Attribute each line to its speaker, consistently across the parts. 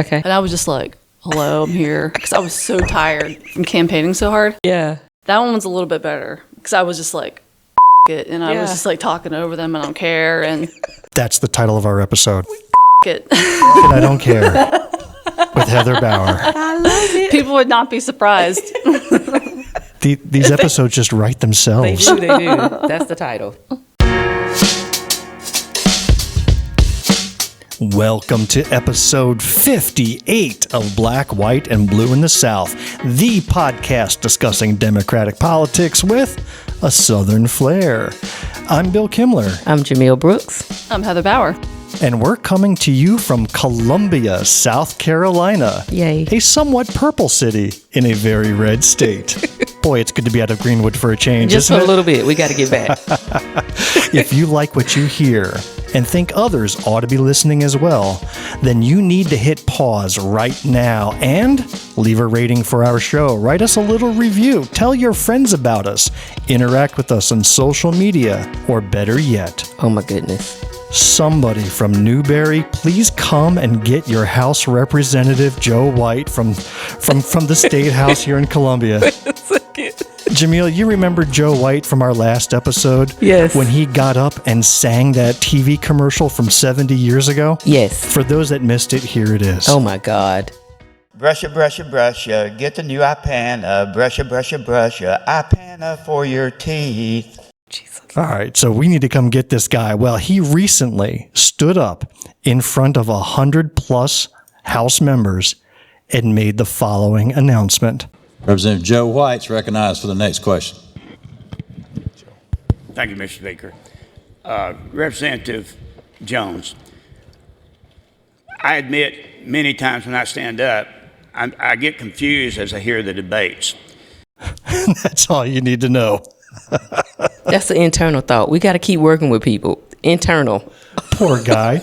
Speaker 1: Okay.
Speaker 2: And I was just like, hello, I'm here. Because I was so tired from campaigning so hard.
Speaker 1: Yeah.
Speaker 2: That one was a little bit better. Because I was just like, it. And I was just like talking over them. I don't care. And
Speaker 3: That's the title of our episode.
Speaker 2: it.
Speaker 3: And I don't care. With Heather Bauer.
Speaker 1: I love it.
Speaker 2: People would not be surprised.
Speaker 3: These episodes just write
Speaker 1: They
Speaker 3: themselves.
Speaker 1: do, they do. That's the title.
Speaker 3: Welcome to episode 58 of Black, White, and Blue in the South, the podcast discussing Democratic politics with a Southern flair. I'm Bill Kimler.
Speaker 1: I'm Jamil Brooks.
Speaker 2: I'm Heather Bauer.
Speaker 3: And we're coming to you from Columbia, South Carolina.
Speaker 1: Yay.
Speaker 3: A somewhat purple city in a very red state. Boy, it's good to be out of Greenwood for a change,
Speaker 1: Just for
Speaker 3: isn't
Speaker 1: a
Speaker 3: it?
Speaker 1: little bit. We got to get back.
Speaker 3: If you like what you hear and think others ought to be listening as well, then you need to hit pause right now and leave a rating for our show. Write us a little review. Tell your friends about us. Interact with us on social media. Or better yet,
Speaker 1: Oh, my goodness.
Speaker 3: somebody from Newberry, please come and get your House Representative Joe White from the State House here in Columbia. Jamil, you remember Joe White from our last episode?
Speaker 1: Yes.
Speaker 3: When he got up and sang that TV commercial from 70 years ago?
Speaker 1: Yes.
Speaker 3: For those that missed it, here it is.
Speaker 1: Oh, my God.
Speaker 4: Brush ya, get the new iPana, brush ya, iPana for your teeth.
Speaker 1: Jesus.
Speaker 3: All right, so we need to come get this guy. Well, he recently stood up in front of 100+ House members and made the following announcement.
Speaker 5: Representative Joe White's recognized for the next question.
Speaker 6: Thank you, Mr. Speaker. Representative Jones, I admit many times when I stand up, I get confused as I hear the debates.
Speaker 3: That's all you need to know.
Speaker 1: That's an internal thought. We got to keep working with people. Internal.
Speaker 3: Poor guy.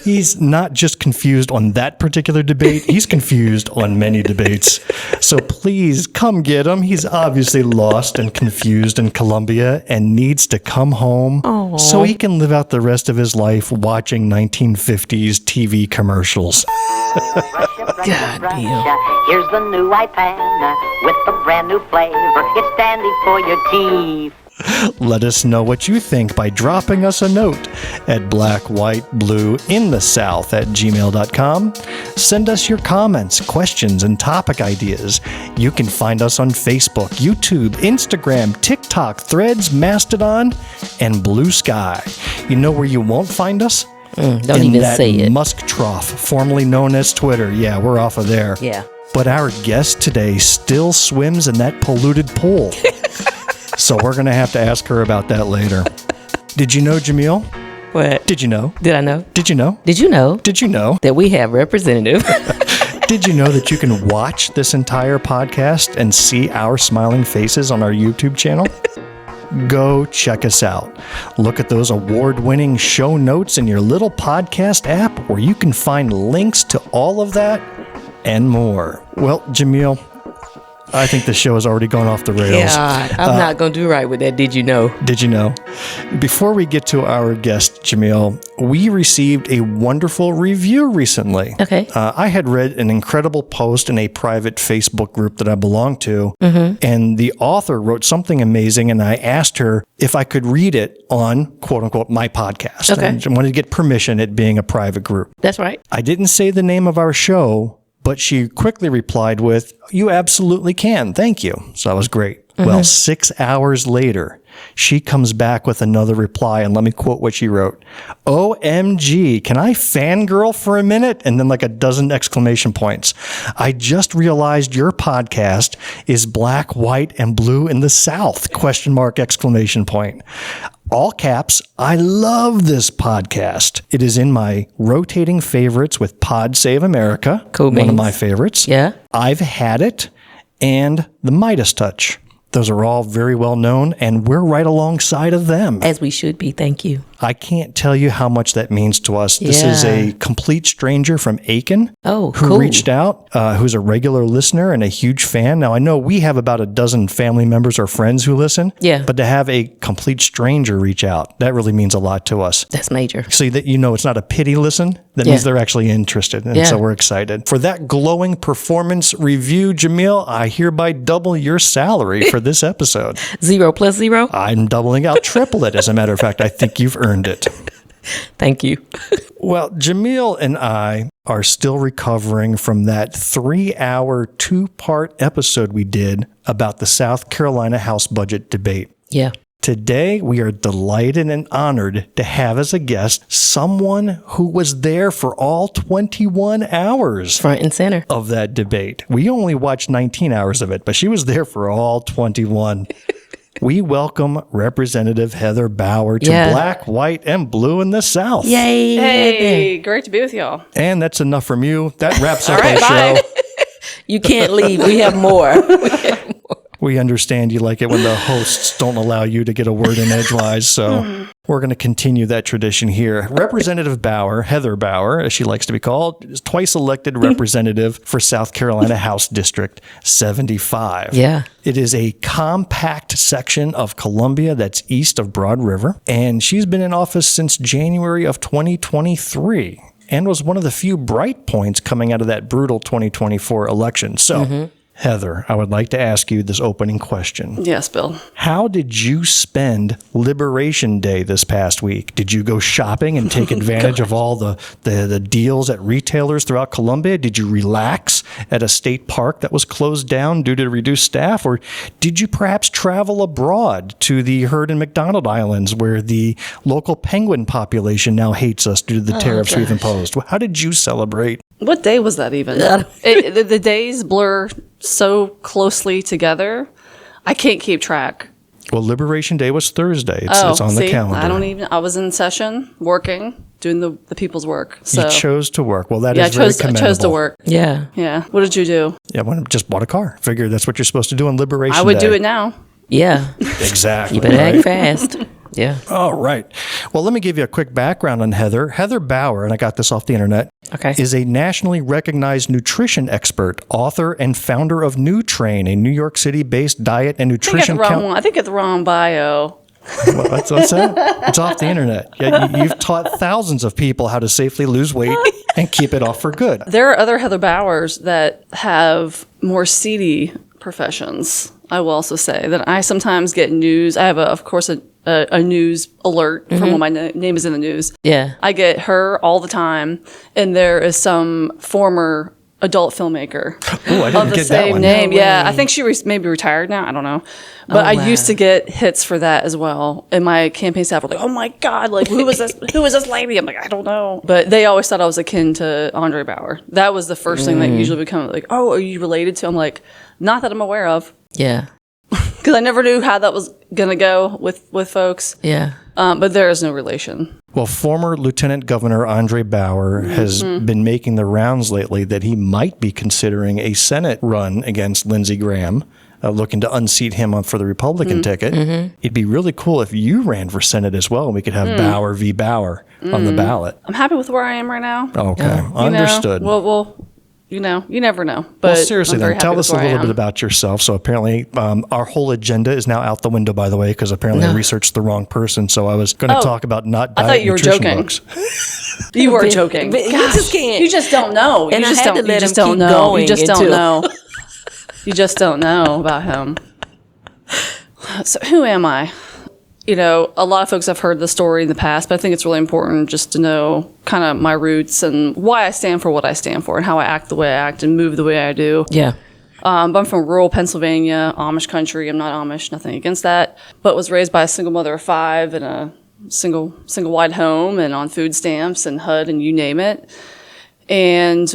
Speaker 3: He's not just confused on that particular debate. He's confused on many debates. So please come get him. He's obviously lost and confused in Columbia and needs to come home so he can live out the rest of his life watching 1950s TV commercials.
Speaker 1: God, Bill.
Speaker 7: Here's the new iPana with a brand new flavor. It's dandy for your teeth.
Speaker 3: Let us know what you think by dropping us a note at blackwhiteblueinthesouth@gmail.com. Send us your comments, questions, and topic ideas. You can find us on Facebook, YouTube, Instagram, TikTok, Threads, Mastodon, and Blue Sky. You know where you won't find us?
Speaker 1: Don't
Speaker 3: In
Speaker 1: even
Speaker 3: that
Speaker 1: say it.
Speaker 3: musk trough, formerly known as Twitter. Yeah, we're off of there.
Speaker 1: Yeah.
Speaker 3: But our guest today still swims in that polluted pool. So we're going to have to ask her about that later. Did you know, Jamil?
Speaker 1: What?
Speaker 3: Did you know?
Speaker 1: Did I know?
Speaker 3: Did you know?
Speaker 1: Did you know
Speaker 3: Did you know?
Speaker 1: that we have representative?
Speaker 3: Did you know that you can watch this entire podcast and see our smiling faces on our YouTube channel? Go check us out. Look at those award-winning show notes in your little podcast app where you can find links to all of that and more. Well, Jamil, I think the show has already gone off the rails.
Speaker 1: God, I'm not going to do right with that. Did you know?
Speaker 3: Did you know? Before we get to our guest, Jamil, we received a wonderful review recently.
Speaker 1: Okay.
Speaker 3: I had read an incredible post in a private Facebook group that I belong to, and the author wrote something amazing, and I asked her if I could read it on, quote unquote, my podcast.
Speaker 1: Okay.
Speaker 3: And I wanted to get permission, it being a private group.
Speaker 1: That's right.
Speaker 3: I didn't say the name of our show, but she quickly replied with, "You absolutely can. Thank you." So that was great. Well, 6 hours later, she comes back with another reply, and let me quote what she wrote. "OMG, can I fangirl for a minute?" And then like a dozen exclamation points. "I just realized your podcast is Black, White, and Blue in the South, question mark, exclamation point. All caps, I love this podcast. It is in my rotating favorites with Pod Save America,
Speaker 1: Cool
Speaker 3: one of
Speaker 1: beans.
Speaker 3: my favorites.
Speaker 1: Yeah.
Speaker 3: I've Had It, and The Midas Touch. Those are all very well known, and we're right alongside of them."
Speaker 1: As we should be. Thank you.
Speaker 3: I can't tell you how much that means to us. This is a complete stranger from Aiken who
Speaker 1: cool.
Speaker 3: reached out, who's a regular listener and a huge fan. Now, I know we have about a dozen family members or friends who listen, but to have a complete stranger reach out, that really means a lot to us.
Speaker 1: That's major.
Speaker 3: So that it's not a pity listen. That means they're actually interested. And so we're excited. For that glowing performance review, Jamil, I hereby double your salary for this episode.
Speaker 1: 0 + 0?
Speaker 3: I'm doubling out, triple it. As a matter of fact, I think you've earned it.
Speaker 1: Thank you.
Speaker 3: Well, Jamil and I are still recovering from that 3-hour, 2-part episode we did about the South Carolina House budget debate.
Speaker 1: Yeah.
Speaker 3: Today, we are delighted and honored to have as a guest someone who was there for all 21 hours.
Speaker 1: Front and center.
Speaker 3: Of that debate. We only watched 19 hours of it, but she was there for all 21. We welcome Representative Heather Bauer to Black, White, and Blue in the South.
Speaker 1: Yay.
Speaker 2: Hey, great to be with y'all.
Speaker 3: And that's enough from you. That wraps up
Speaker 2: All right,
Speaker 3: our
Speaker 2: bye.
Speaker 3: show.
Speaker 1: You can't leave. We have more.
Speaker 3: We understand you like it when the hosts don't allow you to get a word in edgewise, so we're going to continue that tradition here. Representative Bauer, Heather Bauer, as she likes to be called, is twice elected representative for South Carolina House District 75.
Speaker 1: Yeah.
Speaker 3: It is a compact section of Columbia that's east of Broad River, and she's been in office since January of 2023 and was one of the few bright points coming out of that brutal 2024 election. So, Heather, I would like to ask you this opening question.
Speaker 2: Yes, Bill.
Speaker 3: How did you spend Liberation Day this past week? Did you go shopping and take advantage of all the deals at retailers throughout Columbia? Did you relax at a state park that was closed down due to reduced staff? Or did you perhaps travel abroad to the Heard and McDonald Islands where the local penguin population now hates us due to the tariffs we've imposed? How did you celebrate?
Speaker 2: What day was that even? The days blur so closely together. I can't keep track.
Speaker 3: Well, Liberation Day was Thursday. It's on the calendar.
Speaker 2: I was in session working, doing the people's work. So
Speaker 3: you chose to work. Well, that is very commendable.
Speaker 2: I chose to work.
Speaker 1: Yeah.
Speaker 2: Yeah. What did you do?
Speaker 3: Yeah, I just bought a car. Figured that's what you're supposed to do on Liberation Day.
Speaker 2: I would do it now.
Speaker 1: Yeah.
Speaker 3: Exactly.
Speaker 1: You better act fast. Yeah.
Speaker 3: All right. Well, let me give you a quick background on Heather. Heather Bauer, and I got this off the internet, is a nationally recognized nutrition expert, author, and founder of Nutrain, a New York City-based diet and nutrition company.
Speaker 2: I think it's the wrong bio.
Speaker 3: What's that? It's off the internet. Yeah, you've taught thousands of people how to safely lose weight and keep it off for good.
Speaker 2: There are other Heather Bauers that have more seedy professions. I will also say that I sometimes get news. I have, of course, a news alert from when my name is in the news.
Speaker 1: Yeah.
Speaker 2: I get her all the time, and there is some former adult filmmaker
Speaker 3: of
Speaker 2: the same name. No I think she maybe retired now. I don't know. But I used to get hits for that as well. And my campaign staff were like, "Oh my God, like who is this? Who is this lady?" I'm like, "I don't know." But they always thought I was akin to Andre Bauer. That was the first thing that usually would come like, "Oh, are you related to?" I'm like, "Not that I'm aware of."
Speaker 1: Yeah.
Speaker 2: Because I never knew how that was going to go with folks.
Speaker 1: Yeah.
Speaker 2: But there is no relation.
Speaker 3: Well, former Lieutenant Governor Andre Bauer has been making the rounds lately that he might be considering a Senate run against Lindsey Graham, looking to unseat him for the Republican ticket. It'd be really cool if you ran for Senate as well, and we could have Bauer v. Bauer on the ballot.
Speaker 2: I'm happy with where I am right now.
Speaker 3: Okay, understood.
Speaker 2: Well, you never know. But
Speaker 3: well, seriously, then tell us a little bit about yourself. So apparently, our whole agenda is now out the window, by the way, because apparently I researched the wrong person. So I was going to talk about not diet
Speaker 2: I thought you were
Speaker 3: nutrition
Speaker 2: joking.
Speaker 3: books.
Speaker 2: You were joking.
Speaker 1: But you just can't.
Speaker 2: You just don't know.
Speaker 1: And
Speaker 2: you
Speaker 1: I
Speaker 2: just
Speaker 1: had
Speaker 2: don't,
Speaker 1: to let
Speaker 2: you just
Speaker 1: him
Speaker 2: don't
Speaker 1: keep
Speaker 2: know.
Speaker 1: going
Speaker 2: You just don't
Speaker 1: until-
Speaker 2: know. You just don't know about him. So who am I? A lot of folks have heard the story in the past, but I think it's really important just to know kind of my roots and why I stand for what I stand for and how I act the way I act and move the way I do.
Speaker 1: Yeah.
Speaker 2: I'm from rural Pennsylvania, Amish country. I'm not Amish, nothing against that, but was raised by a single mother of 5 in a single wide home and on food stamps and HUD and you name it. And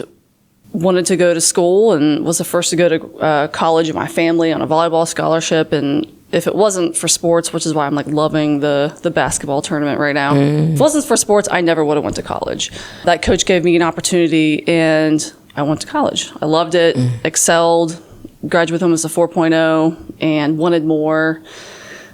Speaker 2: wanted to go to school and was the first to go to college in my family on a volleyball scholarship. And if it wasn't for sports, which is why I'm like loving the basketball tournament right now. If it wasn't for sports, I never would have went to college. That coach gave me an opportunity and I went to college. I loved it, excelled, graduated with almost a 4.0 and wanted more.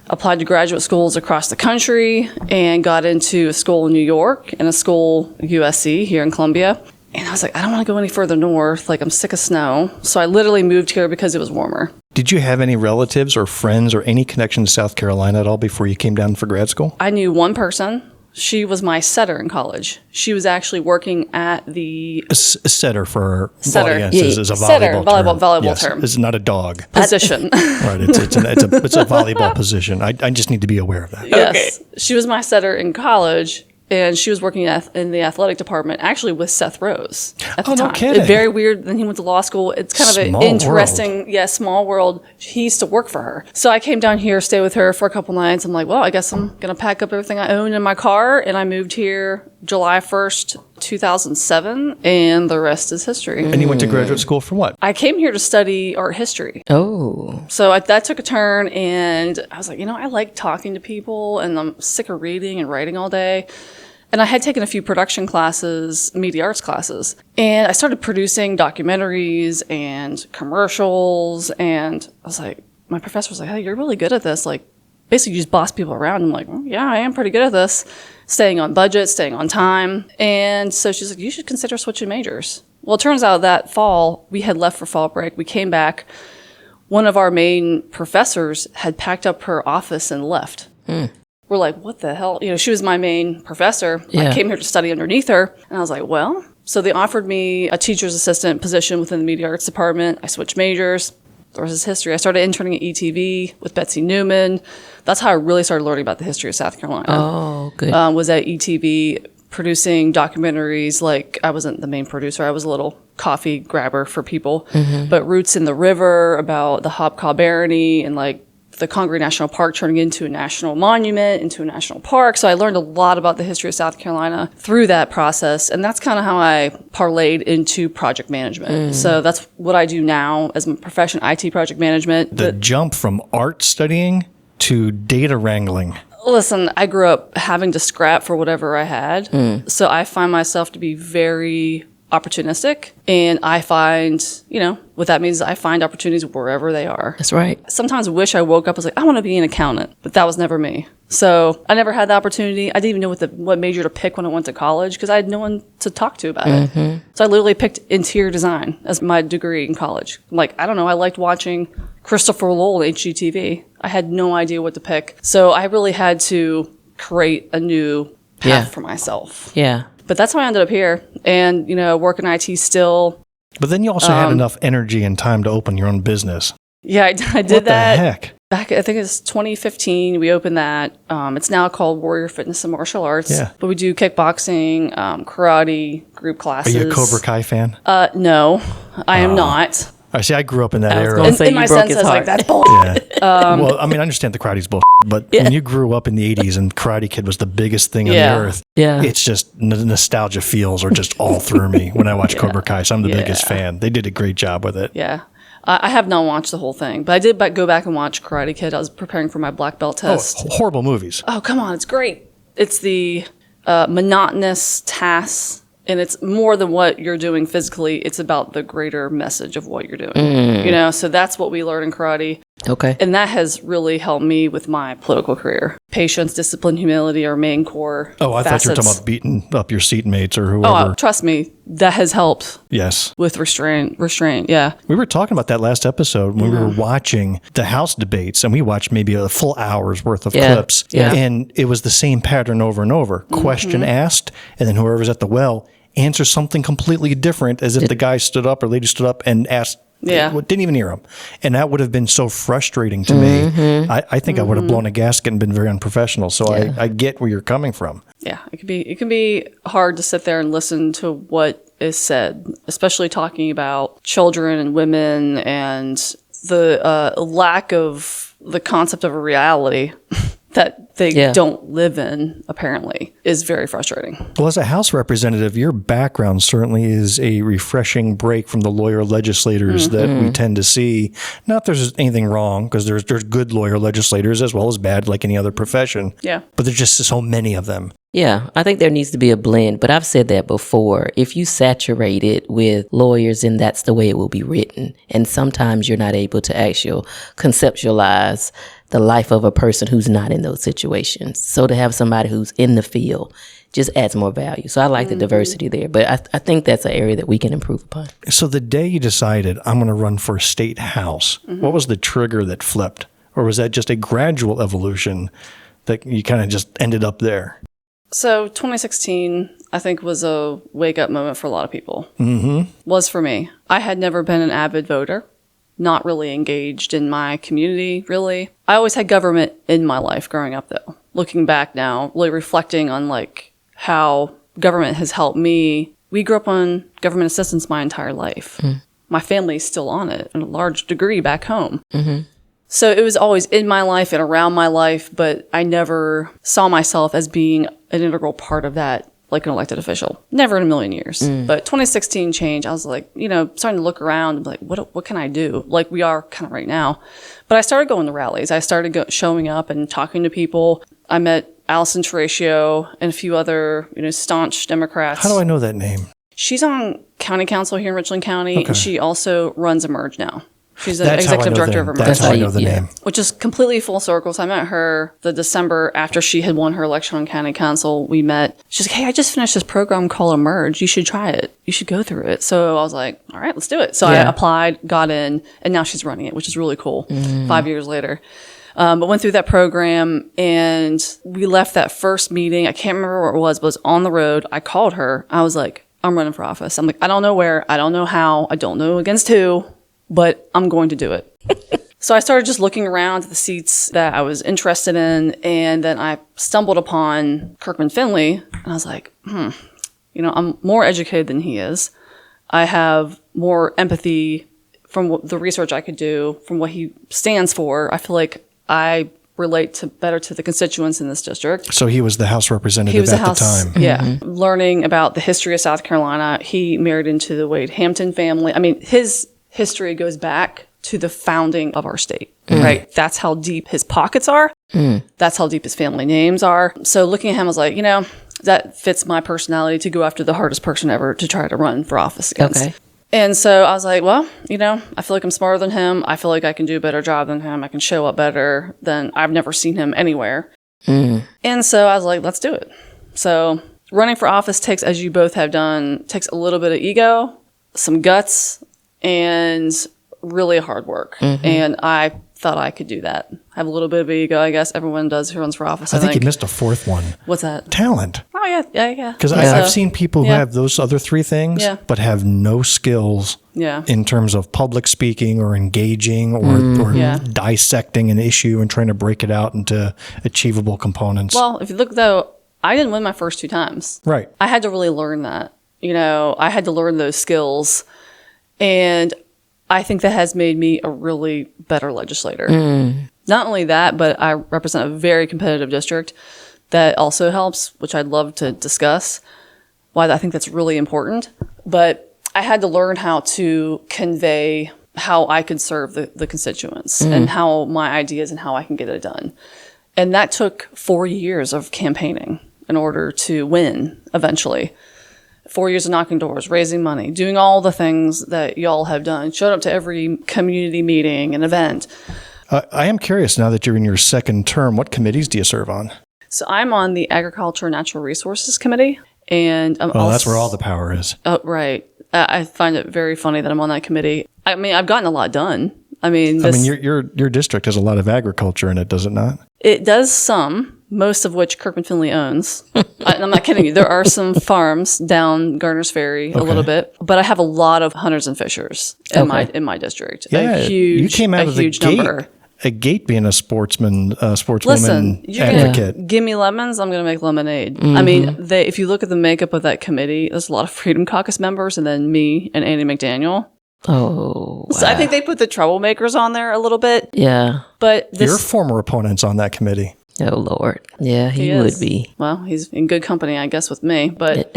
Speaker 2: applied to graduate schools across the country and got into a school in New York and a school, USC, here in Columbia. And I was like, I don't want to go any further north. Like, I'm sick of snow. So I literally moved here because it was warmer.
Speaker 3: Did you have any relatives or friends or any connection to South Carolina at all before you came down for grad school?
Speaker 2: I knew one person. She was my setter in college. She was actually working at the...
Speaker 3: A setter for
Speaker 2: Setter.
Speaker 3: audiences is a
Speaker 2: Setter,
Speaker 3: volleyball
Speaker 2: term.
Speaker 3: It's not a dog.
Speaker 2: Position.
Speaker 3: Right. It's a volleyball position. I just need to be aware of that.
Speaker 2: Yes. She was my setter in college, and she was working in the athletic department, actually with Seth Rose at the time.
Speaker 3: No kidding.
Speaker 2: It's very weird. Then he went to law school. It's kind of an
Speaker 3: Small
Speaker 2: interesting, small world. He used to work for her. So I came down here, stayed with her for a couple nights. I'm like, well, I guess I'm going to pack up everything I own in my car. And I moved here July 1st, 2007, and the rest is history.
Speaker 3: And you went to graduate school for what?
Speaker 2: I came here to study art history.
Speaker 1: Oh.
Speaker 2: So that took a turn, and I was like, I like talking to people, and I'm sick of reading and writing all day. And I had taken a few production classes, media arts classes, and I started producing documentaries and commercials, and I was like, my professor was like, hey, you're really good at this. Like, basically you just boss people around. I'm like, well, yeah, I am pretty good at this. Staying on budget, staying on time. And so she's like, you should consider switching majors. Well, it turns out that fall, we had left for fall break. We came back. One of our main professors had packed up her office and left. We're like, what the hell? She was my main professor.
Speaker 1: Yeah.
Speaker 2: I came here to study underneath her. And I was like, well, so they offered me a teacher's assistant position within the media arts department. I switched majors. The rest is history. I started interning at ETV with Betsy Newman. That's how I really started learning about the history of South Carolina.
Speaker 1: Oh, good.
Speaker 2: Was at ETV producing documentaries. Like, I wasn't the main producer. I was a little coffee grabber for people. But Roots in the River, about the Hobcob Barony and like the Congaree National Park turning into a national monument, into a national park. So I learned a lot about the history of South Carolina through that process. And that's kind of how I parlayed into project management. So that's what I do now as my profession, IT project management.
Speaker 3: The jump from art studying to data wrangling.
Speaker 2: Listen, I grew up having to scrap for whatever I had. So I find myself to be very opportunistic, and I find, what that means is I find opportunities wherever they are.
Speaker 1: That's right.
Speaker 2: Sometimes I wish I woke up, I was like, I want to be an accountant, but that was never me. So I never had the opportunity. I didn't even know what major to pick when I went to college because I had no one to talk to about it. So I literally picked interior design as my degree in college. I'm like, I don't know, I liked watching Christopher Lowell in HGTV. I had no idea what to pick. So I really had to create a new path for myself.
Speaker 1: Yeah.
Speaker 2: But that's how I ended up here. And, work in IT still.
Speaker 3: But then you also had enough energy and time to open your own business.
Speaker 2: Yeah, I did
Speaker 3: What
Speaker 2: that.
Speaker 3: the heck?
Speaker 2: Back, I think it's 2015, we opened that. It's now called Warrior Fitness and Martial Arts.
Speaker 3: Yeah.
Speaker 2: But we do kickboxing, karate, group
Speaker 3: Are
Speaker 2: classes.
Speaker 3: you a Cobra Kai fan?
Speaker 2: No, I am not.
Speaker 3: I see. I grew up in that
Speaker 1: I was
Speaker 3: era.
Speaker 1: gonna say
Speaker 2: In my
Speaker 1: you broke
Speaker 2: sense,
Speaker 1: his
Speaker 2: I was like,
Speaker 1: heart.
Speaker 2: that's bullshit.
Speaker 3: Yeah. Well, I mean, I understand the karate's bullshit, but when you grew up in the 80s and Karate Kid was the biggest thing on the earth,
Speaker 1: Yeah.
Speaker 3: it's just nostalgia feels are just all through me when I watch Cobra Kai. So I'm the biggest fan. They did a great job with it.
Speaker 2: Yeah. I have not watched the whole thing, but I did go back and watch Karate Kid. I was preparing for my black belt test.
Speaker 3: Horrible movies.
Speaker 2: Oh, come on. It's great. It's the monotonous tasks, and it's more than what you're doing physically. It's about the greater message of what you're doing. So that's what we learn in karate.
Speaker 1: Okay.
Speaker 2: And that has really helped me with my political career. Patience, discipline, humility are main core
Speaker 3: Oh, I thought you were talking
Speaker 2: facets.
Speaker 3: about beating up your seatmates or whoever.
Speaker 2: Oh, trust me, that has helped
Speaker 3: Yes.
Speaker 2: with restraint. Yeah.
Speaker 3: We were talking about that last episode when we were watching the House debates, and we watched maybe a full hour's worth of clips.
Speaker 1: Yeah.
Speaker 3: And it was the same pattern over and over. Question asked, and then whoever's at the well answers something completely different, as if the guy stood up or lady stood up and asked.
Speaker 2: Yeah.
Speaker 3: Didn't even hear him. And that would have been so frustrating to me. I think I would have blown a gasket and been very unprofessional. So I get where you're coming from.
Speaker 2: Yeah, it can be hard to sit there and listen to what is said, especially talking about children and women and the lack of the concept of a reality that they don't live in, apparently, is very frustrating.
Speaker 3: Well, as a House representative, your background certainly is a refreshing break from the lawyer legislators that we tend to see. Not that there's anything wrong, because there's good lawyer legislators as well as bad, like any other profession.
Speaker 2: Yeah.
Speaker 3: But there's just so many of them.
Speaker 1: Yeah, I think there needs to be a blend, but I've said that before. If you saturate it with lawyers, and that's the way it will be written, and sometimes you're not able to actually conceptualize the life of a person who's not in those situations. So to have somebody who's in the field just adds more value. So I like the diversity there, but I think that's an area that we can improve upon.
Speaker 3: So the day you decided, I'm going to run for state house, what was the trigger that flipped? Or was that just a gradual evolution that you kind of just ended up there?
Speaker 2: So 2016, I think, was a wake-up moment for a lot of people. Was for me. I had never been an avid voter, not really engaged in my community, really. I always had government in my life growing up, though. Looking back now, really reflecting on like how government has helped me. We grew up on government assistance my entire life. My family's still on it in a large degree back home. So it was always in my life and around my life, but I never saw myself as being an integral part of that, like an elected official. Never in a million years. But 2016 change, I was like, starting to look around and be like, what can I do? Like we are kind of right now. But I started going to rallies. I started showing up and talking to people. I met Allison Terratio and a few other, staunch Democrats.
Speaker 3: How do I know that name?
Speaker 2: She's on county council here in Richland County, and she also runs Emerge now. She's the
Speaker 3: That's how I
Speaker 2: executive
Speaker 3: know
Speaker 2: director
Speaker 3: them.
Speaker 2: of Emerge.
Speaker 3: That's how I know the name.
Speaker 2: Which is completely full circle. So I met her the December after she had won her election on county council. We met. She's like, hey, I just finished this program called Emerge. You should try it. You should go through it. So I was like, all right, let's do it. So I applied, got in, and now she's running it, which is really cool 5 years later. But went through that program, and we left that first meeting. I can't remember where it was, but it was on the road. I called her. I was like, I'm running for office. I'm like, I don't know where. I don't know how. I don't know against who, but I'm going to do it. So I started just looking around at the seats that I was interested in, and then I stumbled upon Kirkman Finley, and I was like, I'm more educated than he is. I have more empathy from the research I could do, from what he stands for. I feel like I relate better to the constituents in this district.
Speaker 3: So he was the House representative at the time.
Speaker 2: Yeah. Learning about the history of South Carolina, he married into the Wade Hampton family. I mean, his history goes back to the founding of our state, right? That's how deep his pockets are. That's how deep his family names are. So looking at him, I was like, that fits my personality to go after the hardest person ever to try to run for office against. Okay. And so I was like, well, I feel like I'm smarter than him. I feel like I can do a better job than him. I can show up better than I've never seen him anywhere. And so I was like, let's do it. So running for office takes, as you both have done, takes a little bit of ego, some guts, and really hard work. And I thought I could do that. Have a little bit of ego, I guess everyone does who runs for office.
Speaker 3: I think you missed a fourth one.
Speaker 2: What's that?
Speaker 3: Talent.
Speaker 2: Oh, yeah.
Speaker 3: Because I've seen people who have those other three things, but have no skills in terms of public speaking or engaging or dissecting an issue and trying to break it out into achievable components.
Speaker 2: Well, if you look, though, I didn't win my first 2 times. Right. I had to really learn that. I had to learn those skills. And I think that has made me a really better legislator. Not only that, but I represent a very competitive district that also helps, which I'd love to discuss, why I think that's really important. But I had to learn how to convey how I could serve the constituents and how my ideas and how I can get it done. And that took 4 years of campaigning in order to win eventually. 4 years of knocking doors, raising money, doing all the things that y'all have done, showed up to every community meeting and event.
Speaker 3: I am curious, now that you're in your second term, what committees do you serve on?
Speaker 2: So I'm on the Agriculture and Natural Resources Committee. And
Speaker 3: that's where all the power is.
Speaker 2: Oh, right. I find it very funny that I'm on that committee. I mean, I've gotten a lot done.
Speaker 3: Your district has a lot of agriculture in it, does it not?
Speaker 2: It does some, most of which Kirkman Finley owns. I'm not kidding you. There are some farms down Garner's Ferry a little bit, but I have a lot of hunters and fishers in my district.
Speaker 3: Yeah, you came out of the gate. Number. A gate being a sportswoman advocate.
Speaker 2: Give me lemons, I'm going to make lemonade. I mean, if you look at the makeup of that committee, there's a lot of Freedom Caucus members, and then me and Andy McDaniel.
Speaker 1: Oh, wow.
Speaker 2: So I think they put the troublemakers on there a little bit.
Speaker 1: Yeah.
Speaker 2: But
Speaker 3: your former opponent's on that committee.
Speaker 1: Oh, Lord. Yeah, he would be.
Speaker 2: Well, he's in good company, I guess, with me. But,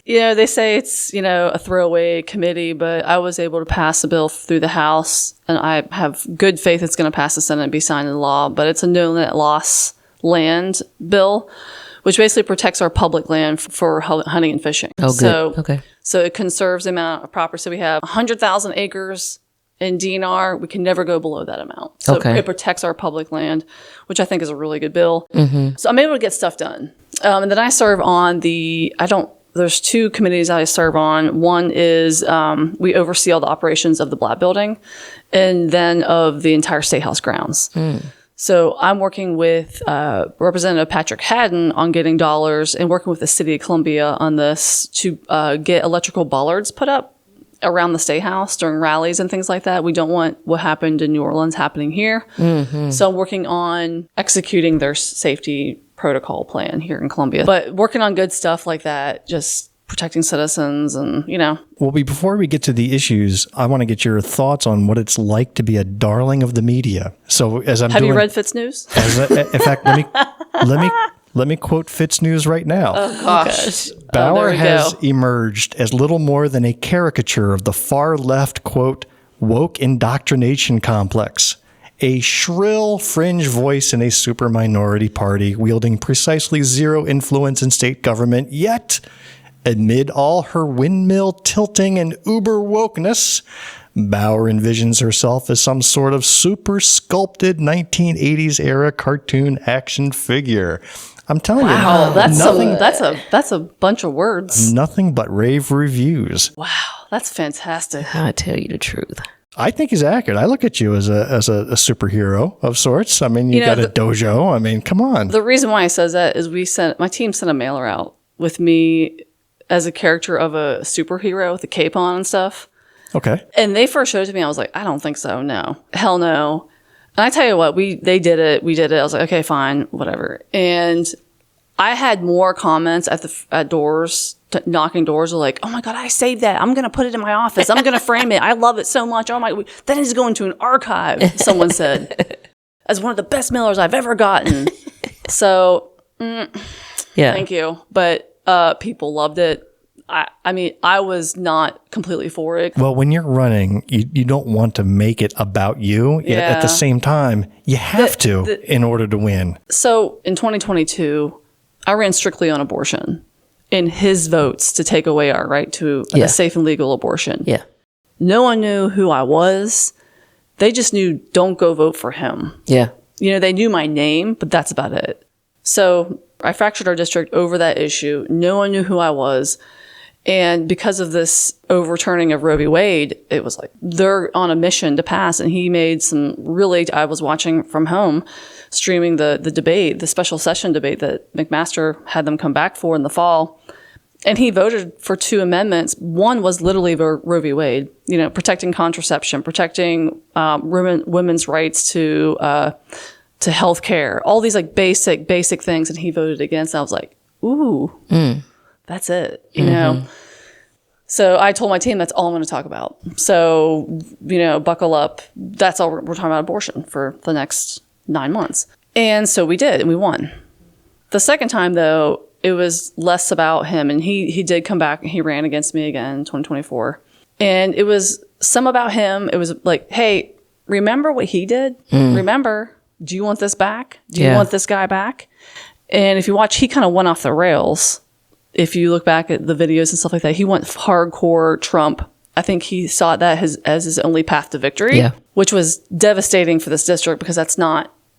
Speaker 2: they say it's, a throwaway committee, but I was able to pass a bill through the House, and I have good faith it's going to pass the Senate and be signed into law. But it's a no net loss land bill, which basically protects our public land for hunting and fishing.
Speaker 1: Oh, good.
Speaker 2: So it conserves the amount of property. So we have 100,000 acres In DNR, we can never go below that amount. So
Speaker 1: Okay.
Speaker 2: it protects our public land, which I think is a really good bill. So I'm able to get stuff done. And then I serve on there's 2 committees I serve on. One is we oversee all the operations of the Blatt Building and then of the entire State House grounds. So I'm working with Representative Patrick Haddon on getting dollars and working with the City of Columbia on this to get electrical bollards put up around the State House during rallies and things like that. We don't want what happened in New Orleans happening here. So I'm working on executing their safety protocol plan here in Columbia. But working on good stuff like that, just protecting citizens and,
Speaker 3: Well, before we get to the issues, I want to get your thoughts on what it's like to be a darling of the media. So as I'm
Speaker 2: Have
Speaker 3: doing,
Speaker 2: you read Fitz News?
Speaker 3: in fact, let me quote Fitz News right now.
Speaker 2: Oh, gosh.
Speaker 3: Bauer
Speaker 2: there we
Speaker 3: has
Speaker 2: go.
Speaker 3: emerged as little more than a caricature of the far left, quote, woke indoctrination complex. A shrill fringe voice in a super minority party wielding precisely zero influence in state government, yet amid all her windmill tilting and uber wokeness, Bauer envisions herself as some sort of super sculpted 1980s era cartoon action figure. I'm telling
Speaker 2: Wow,
Speaker 3: you,
Speaker 2: that's a bunch of words.
Speaker 3: nothing but rave reviews.
Speaker 2: Wow, that's fantastic.
Speaker 1: I tell you the truth.
Speaker 3: I think he's accurate. I look at you as a superhero of sorts. I mean, you got a dojo. I mean, come on.
Speaker 2: The reason why I says that is my team sent a mailer out with me as a character of a superhero with a cape on and stuff.
Speaker 3: Okay.
Speaker 2: And they first showed it to me. I was like, I don't think so. No, hell no. And I tell you what, they did it. We did it. I was like, okay, fine, whatever. And I had more comments at doors, knocking doors, like, oh my God, I saved that. I'm going to put it in my office. I'm going to frame it. I love it so much. Oh my, that is going to an archive. Someone said, as one of the best mailers I've ever gotten. So,
Speaker 1: Yeah.
Speaker 2: thank you. But people loved it. I mean, I was not completely for it.
Speaker 3: Well, when you're running, you don't want to make it about you. Yet at the
Speaker 2: Yeah.
Speaker 3: same time, you have to in order to win.
Speaker 2: So in 2022, I ran strictly on abortion in his votes to take away our right to
Speaker 1: Yeah.
Speaker 2: a safe and legal abortion.
Speaker 1: Yeah.
Speaker 2: No one knew who I was. They just knew, don't go vote for him.
Speaker 1: Yeah.
Speaker 2: They knew my name, but that's about it. So I fractured our district over that issue. No one knew who I was. And because of this overturning of Roe v. Wade, it was like they're on a mission to pass. And he made I was watching from home, streaming the debate, the special session debate that McMaster had them come back for in the fall. And he voted for 2 amendments. One was literally Roe v. Wade, protecting contraception, protecting women's rights to health care, all these like basic things. And he voted against. I was like, ooh. That's it, So I told my team that's all I'm going to talk about. So, buckle up. That's all we're talking about abortion for the next 9 months. And so we did, and we won. The second time, though, it was less about him. And he did come back and he ran against me again in 2024. And it was some about him. It was like, hey, remember what he did? Remember, do you want this back? Do you want this guy back? And if you watch, he kind of went off the rails. If you look back at the videos and stuff like that, he went hardcore Trump. I think he saw that as his only path to victory, which was devastating for this district because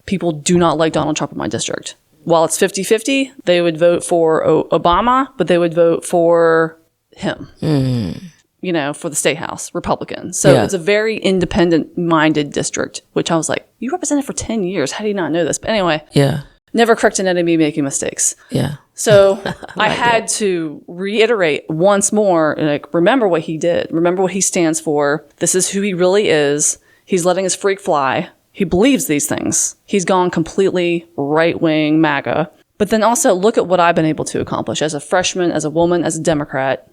Speaker 2: people do not like Donald Trump in my district. While it's 50-50, they would vote for Obama, but they would vote for him, for the state house, Republican. So it's a very independent-minded district, which I was like, you represented for 10 years. How do you not know this? But anyway.
Speaker 1: Yeah.
Speaker 2: Never corrected any of me making mistakes.
Speaker 1: Yeah.
Speaker 2: So I had to reiterate once more, like, remember what he did. Remember what he stands for. This is who he really is. He's letting his freak fly. He believes these things. He's gone completely right-wing MAGA. But then also look at what I've been able to accomplish as a freshman, as a woman, as a Democrat.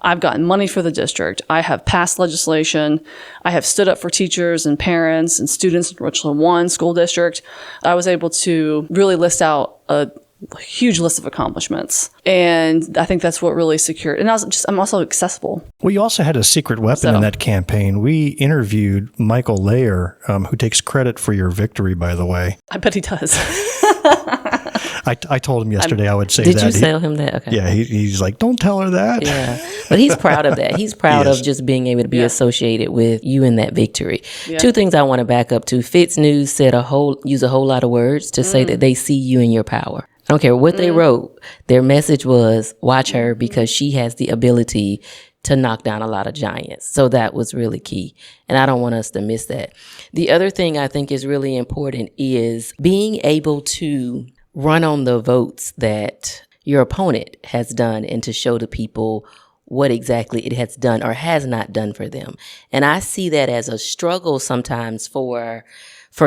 Speaker 2: I've gotten money for the district. I have passed legislation. I have stood up for teachers and parents and students in Richland 1 school district. I was able to really list out a huge list of accomplishments. And I think that's what really secured. And I'm also accessible.
Speaker 3: Well, you also had a secret weapon in that campaign. We interviewed Michael Layer, who takes credit for your victory, by the way.
Speaker 2: I bet he does.
Speaker 3: I told him yesterday I would say
Speaker 1: Did
Speaker 3: that.
Speaker 1: you tell him that? Okay.
Speaker 3: Yeah, he's like, don't tell her that.
Speaker 1: Yeah. But he's proud of that. He's proud
Speaker 3: He is.
Speaker 1: of just being able to be associated with you in that victory.
Speaker 2: Yeah.
Speaker 1: Two things I want to back up to. Fitz News said use a whole lot of words to say that they see you in your power. I don't care what they wrote. Their message was, watch her because she has the ability to knock down a lot of giants. So that was really key. And I don't want us to miss that. The other thing I think is really important is being able to run on the votes that your opponent has done and to show the people what exactly it has done or has not done for them. And I see that as a struggle sometimes for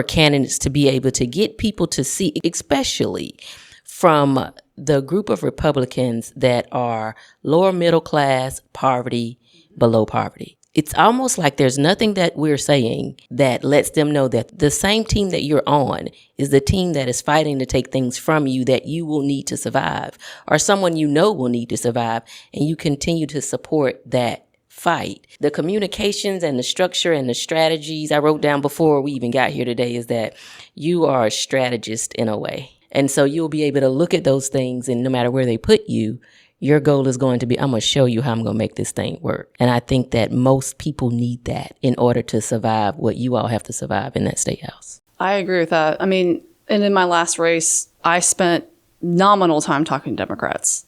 Speaker 1: candidates to be able to get people to see, especially from the group of Republicans that are lower middle class, poverty, below poverty. It's almost like there's nothing that we're saying that lets them know that the same team that you're on is the team that is fighting to take things from you that you will need to survive, or someone you know will need to survive, and you continue to support that fight. The communications and the structure and the strategies I wrote down before we even got here today is that you are a strategist in a way. And so you'll be able to look at those things, and no matter where they put you, your goal is going to be, I'm going to show you how I'm going to make this thing work. And I think that most people need that in order to survive what you all have to survive in that state house.
Speaker 2: I agree with that. I mean, and in my last race, I spent nominal time talking to Democrats.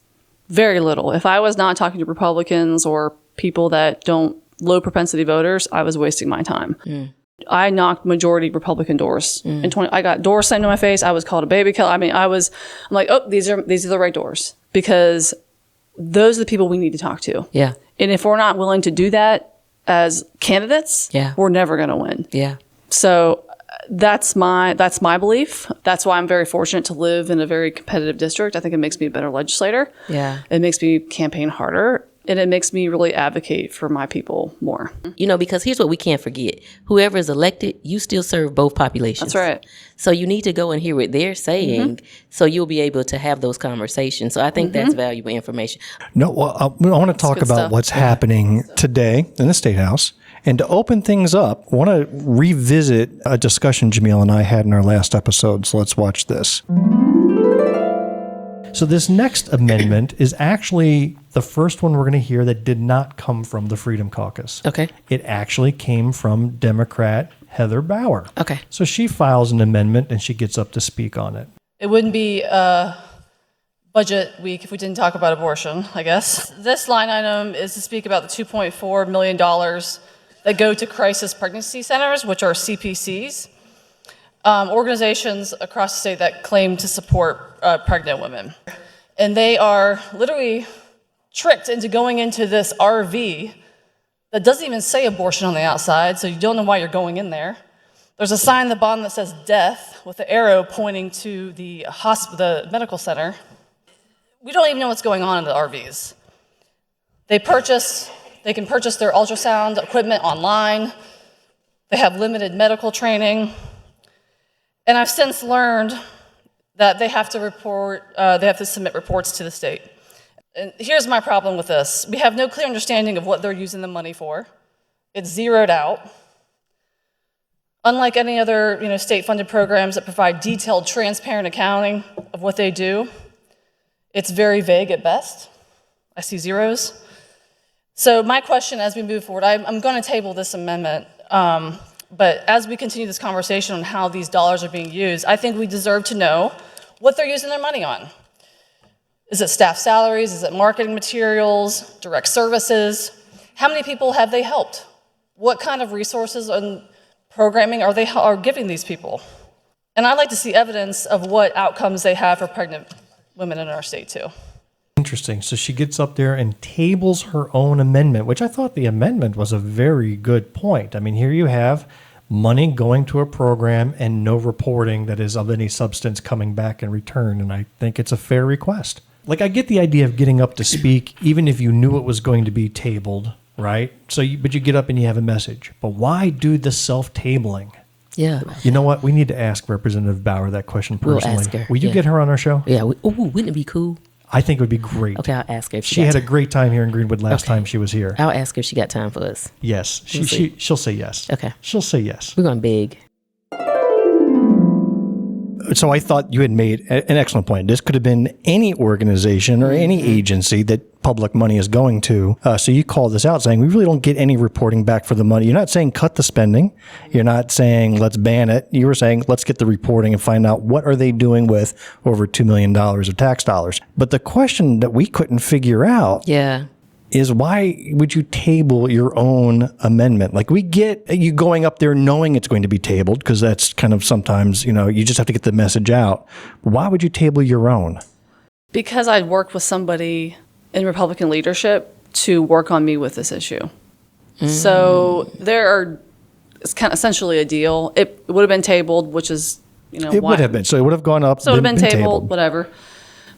Speaker 2: Very little. If I was not talking to Republicans or people that don't low propensity voters, I was wasting my time. I knocked majority Republican doors. I got doors slammed in my face. I was called a baby killer. I mean, I'm like, oh, these are the right doors, because those are the people we need to talk to.
Speaker 1: Yeah.
Speaker 2: And if we're not willing to do that as candidates, we're never going to win.
Speaker 1: Yeah.
Speaker 2: So that's my belief. That's why I'm very fortunate to live in a very competitive district. I think it makes me a better legislator.
Speaker 1: Yeah.
Speaker 2: It makes me campaign harder. And it makes me really advocate for my people more.
Speaker 1: You know, because here's what we can't forget. Whoever is elected, you still serve both populations.
Speaker 2: That's right.
Speaker 1: So you need to go and hear what they're saying so you'll be able to have those conversations. So I think that's valuable information.
Speaker 3: No, well, I want to talk
Speaker 2: good
Speaker 3: about
Speaker 2: stuff.
Speaker 3: what's happening today in the State House. And to open things up, I want to revisit a discussion Jamil and I had in our last episode. So let's watch this. So this next amendment is actually the first one we're going to hear that did not come from the Freedom Caucus.
Speaker 1: Okay.
Speaker 3: It actually came from Democrat Heather Bauer.
Speaker 1: Okay.
Speaker 3: So she files an amendment and she gets up to speak on it.
Speaker 2: It wouldn't be budget week if we didn't talk about abortion, I guess. This line item is to speak about the $2.4 million that go to crisis pregnancy centers, which are CPCs, organizations across the state that claim to support pregnant women. And they are literally tricked into going into this RV that doesn't even say abortion on the outside, so you don't know why you're going in there. There's a sign at the bottom that says death with the arrow pointing to the medical center. We don't even know what's going on in the RVs. They can purchase their ultrasound equipment online. They have limited medical training. And I've since learned that they have to submit reports to the state. And here's my problem with this. We have no clear understanding of what they're using the money for. It's zeroed out. Unlike any other state-funded programs that provide detailed, transparent accounting of what they do, it's very vague at best. I see zeros. So my question as we move forward, I'm going to table this amendment, but as we continue this conversation on how these dollars are being used, I think we deserve to know what they're using their money on. Is it staff salaries? Is it marketing materials, direct services? How many people have they helped? What kind of resources and programming are they giving these people? And I'd like to see evidence of what outcomes they have for pregnant women in our state too.
Speaker 3: Interesting. So she gets up there and tables her own amendment, which I thought the amendment was a very good point. I mean, here you have money going to a program and no reporting that is of any substance coming back in return. And I think it's a fair request. Like, I get the idea of getting up to speak, even if you knew it was going to be tabled, right? But you get up and you have a message. But why do the self-tabling?
Speaker 1: Yeah.
Speaker 3: You know what? We need to ask Representative Bauer that question personally.
Speaker 1: We'll ask her.
Speaker 3: Will you get her on our show?
Speaker 1: Yeah. Wouldn't it be cool?
Speaker 3: I think it would be great.
Speaker 1: Okay, I'll ask her. If
Speaker 3: She had a great time here in Greenwood last time she was here.
Speaker 1: I'll ask her if she got time for us.
Speaker 3: Yes.
Speaker 1: see.
Speaker 3: She'll say yes.
Speaker 1: Okay.
Speaker 3: She'll say yes.
Speaker 1: We're going big.
Speaker 3: So I thought you had made an excellent point. This could have been any organization or any agency that public money is going to. So you call this out saying we really don't get any reporting back for the money. You're not saying cut the spending. You're not saying let's ban it. You were saying let's get the reporting and find out what are they doing with over $2 million of tax dollars. But the question that we couldn't figure out is why would you table your own amendment? Like, we get you going up there knowing it's going to be tabled, because that's kind of sometimes, you just have to get the message out. Why would you table your own?
Speaker 2: Because I'd worked with somebody in Republican leadership to work on me with this issue. So it's kind of essentially a deal. It would have been tabled, which is,
Speaker 3: It would have been. So it would have gone up.
Speaker 2: So it would have been tabled, whatever.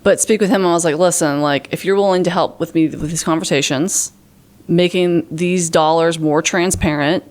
Speaker 2: But speak with him, and I was like, listen, if you're willing to help with me with these conversations, making these dollars more transparent,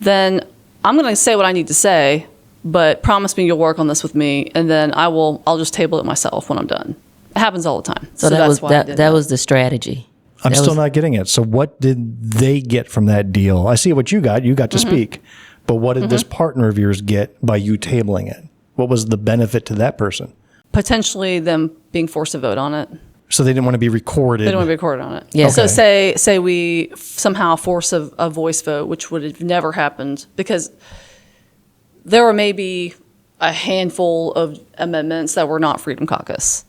Speaker 2: then I'm going to say what I need to say, but promise me you'll work on this with me, and then I'll just table it myself when I'm done. It happens all the time.
Speaker 1: So that was the strategy.
Speaker 3: I'm still not getting it. So what did they get from that deal? I see what you got. You got to speak. But what did this partner of yours get by you tabling it? What was the benefit to that person?
Speaker 2: Potentially them being forced to vote on it.
Speaker 3: So they didn't want to be recorded.
Speaker 2: They didn't want to be recorded on it.
Speaker 1: Yeah.
Speaker 2: Okay. So say we somehow force a voice vote, which would have never happened, because there were maybe a handful of amendments that were not Freedom Caucus.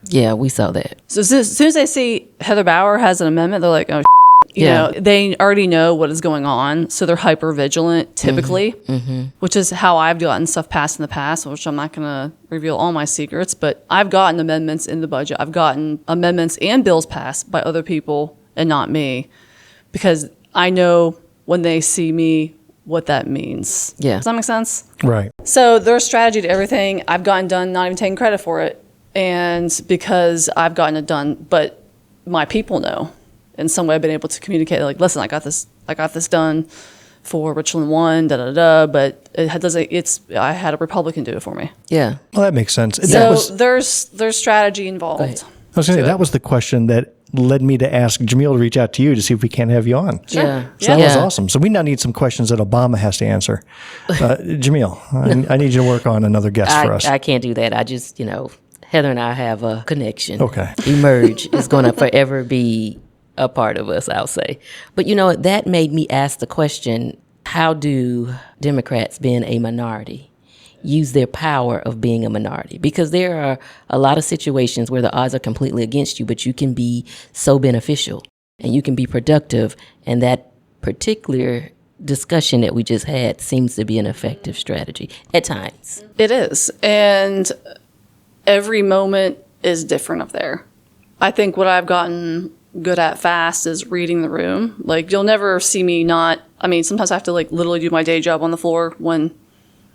Speaker 1: Yeah, we saw that.
Speaker 2: So as soon as they see Heather Bauer has an amendment, they're like, oh, you know, they already know what is going on. So they're hyper vigilant typically, which is how I've gotten stuff passed in the past, which I'm not going to reveal all my secrets, but I've gotten amendments in the budget. I've gotten amendments and bills passed by other people and not me, because I know when they see me what that means.
Speaker 1: Yeah.
Speaker 2: Does that make sense?
Speaker 3: Right.
Speaker 2: So there's strategy to everything. I've gotten done, not even taking credit for it. And because I've gotten it done, but my people know. In some way, I've been able to communicate, like, listen, I got this done for Richland 1, but I had a Republican do it for me.
Speaker 1: Yeah.
Speaker 3: Well, that makes sense.
Speaker 2: So there's strategy involved.
Speaker 3: I was going to say, that was the question that led me to ask Jamil to reach out to you to see if we can have you on.
Speaker 2: Sure.
Speaker 1: Yeah.
Speaker 3: So that was awesome. So we now need some questions that Obama has to answer. Jamil, I need you to work on another guest for us.
Speaker 1: I can't do that. I just, Heather and I have a connection.
Speaker 3: Okay.
Speaker 1: Emerge is going to forever be a part of us, I'll say. But that made me ask the question, how do Democrats, being a minority, use their power of being a minority? Because there are a lot of situations where the odds are completely against you, but you can be so beneficial and you can be productive. And that particular discussion that we just had seems to be an effective strategy at times.
Speaker 2: It is. And every moment is different up there. I think what I've gotten good at fast is reading the room. Like, you'll never see me sometimes I have to literally do my day job on the floor when,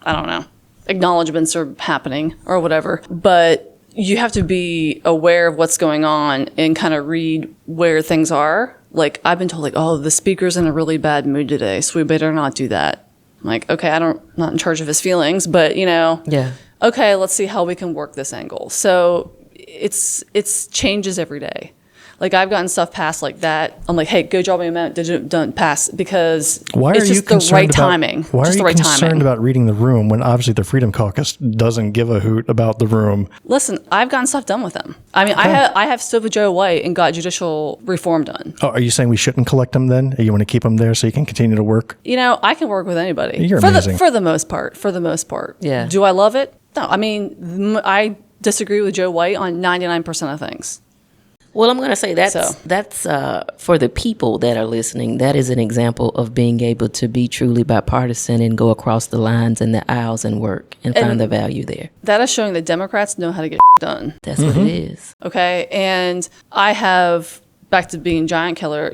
Speaker 2: I don't know, acknowledgements are happening or whatever. But you have to be aware of what's going on and kind of read where things are. Like, I've been told, the speaker's in a really bad mood today, so we better not do that. I'm like, okay, I'm not in charge of his feelings, but,
Speaker 1: Yeah.
Speaker 2: okay, let's see how we can work this angle. So it's changes every day. Like, I've gotten stuff passed like that. I'm like, hey, go drop me a amendment, don't pass, because it's just the right timing.
Speaker 3: Why are you concerned about reading the room when obviously the Freedom Caucus doesn't give a hoot about the room?
Speaker 2: Listen, I've gotten stuff done with them. I have stood with Joe White and got judicial reform done.
Speaker 3: Oh, are you saying we shouldn't collect them then? You want to keep them there so you can continue to work?
Speaker 2: I can work with anybody.
Speaker 3: You're amazing.
Speaker 2: For the most part.
Speaker 1: Yeah.
Speaker 2: Do I love it? No. I disagree with Joe White on 99% of things.
Speaker 1: Well, I'm going to say that's for the people that are listening. That is an example of being able to be truly bipartisan and go across the lines and the aisles and work and find the value there.
Speaker 2: That is showing that Democrats know how to get done.
Speaker 1: That's what it is.
Speaker 2: Okay, and I have, back to being giant killer,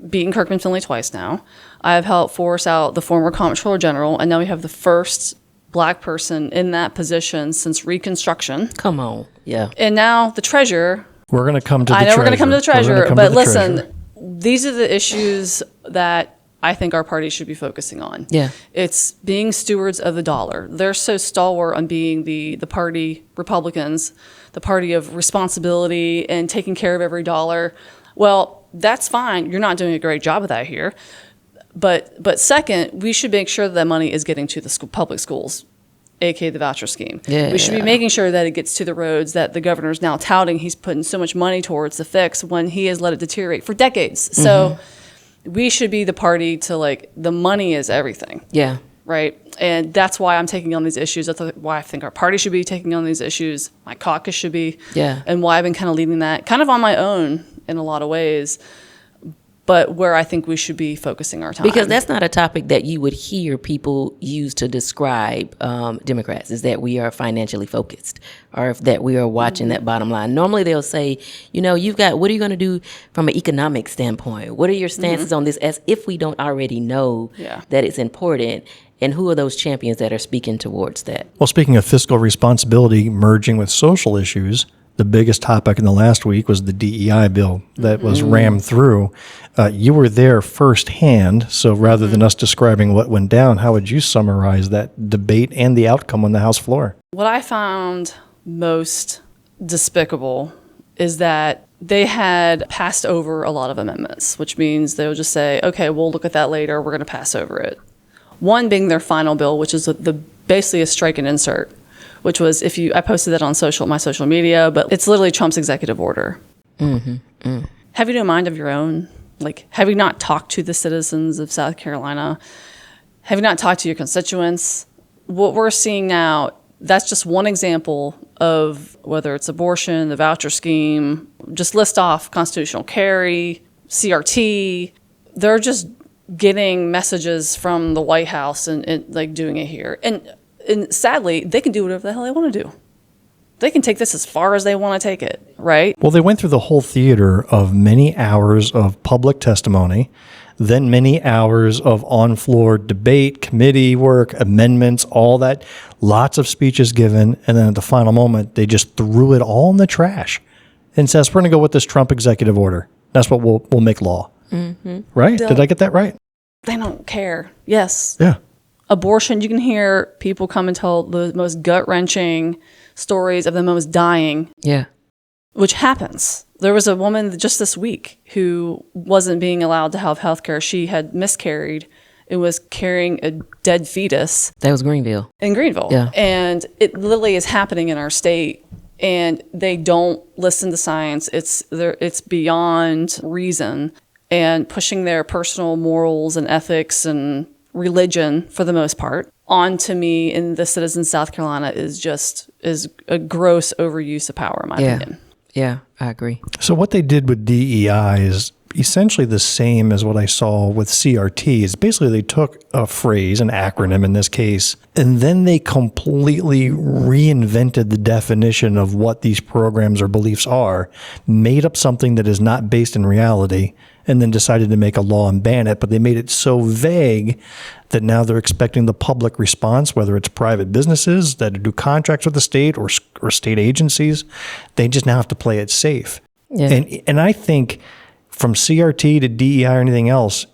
Speaker 2: beaten Kirkman Finley twice now. I have helped force out the former Comptroller General, and now we have the first Black person in that position since Reconstruction.
Speaker 1: Come on, yeah.
Speaker 2: And now the Treasurer.
Speaker 3: We're going to come to the
Speaker 2: I know
Speaker 3: treasurer.
Speaker 2: we're going to come to the Treasurer, but listen,
Speaker 3: treasurer.
Speaker 2: These are the issues that I think our party should be focusing on.
Speaker 1: Yeah.
Speaker 2: It's being stewards of the dollar. They're so stalwart on being the party, Republicans, the party of responsibility and taking care of every dollar. Well, that's fine. You're not doing a great job of that here. But second, we should make sure that money is getting to the public schools. aka the voucher scheme.
Speaker 1: Yeah.
Speaker 2: We should be making sure that it gets to the roads that the governor's now touting he's putting so much money towards to fix when he has let it deteriorate for decades. So we should be the party to, like, the money is everything.
Speaker 1: Yeah.
Speaker 2: Right. And that's why I'm taking on these issues. That's why I think our party should be taking on these issues. My caucus should be.
Speaker 1: Yeah.
Speaker 2: And why I've been kind of leading that kind of on my own in a lot of ways, but where I think we should be focusing our time.
Speaker 1: Because that's not a topic that you would hear people use to describe Democrats, is that we are financially focused, or if that we are watching that bottom line. Normally they'll say, you know, what are you going to do from an economic standpoint? What are your stances on this, as if we don't already know that it's important? And who are those champions that are speaking towards that?
Speaker 3: Well, speaking of fiscal responsibility merging with social issues, the biggest topic in the last week was the DEI bill that was rammed through. You were there firsthand, so rather than us describing what went down, how would you summarize that debate and the outcome on the House floor?
Speaker 2: What I found most despicable is that they had passed over a lot of amendments, which means they would just say, okay, we'll look at that later, we're going to pass over it. One being their final bill, which is basically a strike and insert, which was, I posted that on my social media, but it's literally Trump's executive order. Have you no mind of your own? Like, have you not talked to the citizens of South Carolina? Have you not talked to your constituents? What we're seeing now, that's just one example of whether it's abortion, the voucher scheme, just list off constitutional carry, CRT. They're just getting messages from the White House and like doing it here. And sadly, they can do whatever the hell they want to do. They can take this as far as they want to take it, right?
Speaker 3: Well, they went through the whole theater of many hours of public testimony, then many hours of on-floor debate, committee work, amendments, all that, lots of speeches given, and then at the final moment, they just threw it all in the trash and says, we're going to go with this Trump executive order. That's what we'll make law. Right? Did I get that right?
Speaker 2: They don't care. Yes.
Speaker 3: Yeah.
Speaker 2: Abortion, you can hear people come and tell the most gut-wrenching stories of them almost dying.
Speaker 1: Yeah.
Speaker 2: Which happens. There was a woman just this week who wasn't being allowed to have health care. She had miscarried and was carrying a dead fetus.
Speaker 1: That was Greenville.
Speaker 2: In Greenville.
Speaker 1: Yeah.
Speaker 2: And it literally is happening in our state. And they don't listen to science. It's beyond reason. And pushing their personal morals and ethics and religion, for the most part, onto me and the citizens of South Carolina is a gross overuse of power, in my opinion.
Speaker 1: Yeah, I agree.
Speaker 3: So what they did with DEI is essentially the same as what I saw with CRT. Is basically they took a phrase, an acronym in this case, and then they completely reinvented the definition of what these programs or beliefs are, made up something that is not based in reality, and then decided to make a law and ban it. But they made it so vague that now they're expecting the public response, whether it's private businesses that do contracts with the state or state agencies, they just now have to play it safe.
Speaker 1: Yeah.
Speaker 3: And I think from CRT to DEI or anything else,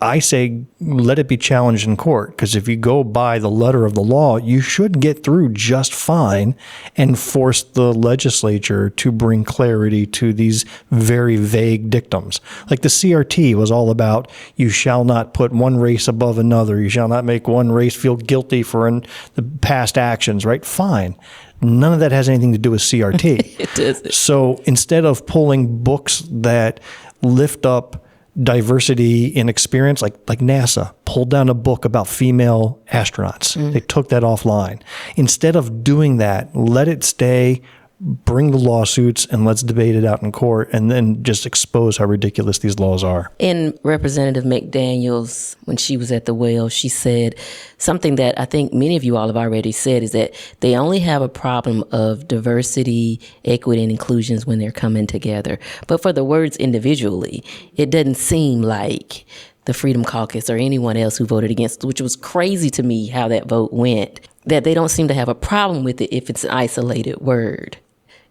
Speaker 3: I say let it be challenged in court, because if you go by the letter of the law, you should get through just fine and force the legislature to bring clarity to these very vague dictums. Like the CRT was all about you shall not put one race above another. You shall not make one race feel guilty for the past actions, right? Fine. None of that has anything to do with CRT.
Speaker 1: It does.
Speaker 3: So instead of pulling books that lift up diversity in experience, like NASA pulled down a book about female astronauts. They took that offline. Instead of doing that, let it stay, bring the lawsuits, and let's debate it out in court, and then just expose how ridiculous these laws are.
Speaker 1: And Representative McDaniels, when she was at the well, she said something that I think many of you all have already said, is that they only have a problem of diversity, equity, and inclusions when they're coming together. But for the words individually, it doesn't seem like the Freedom Caucus or anyone else who voted against, which was crazy to me how that vote went, that they don't seem to have a problem with it if it's an isolated word.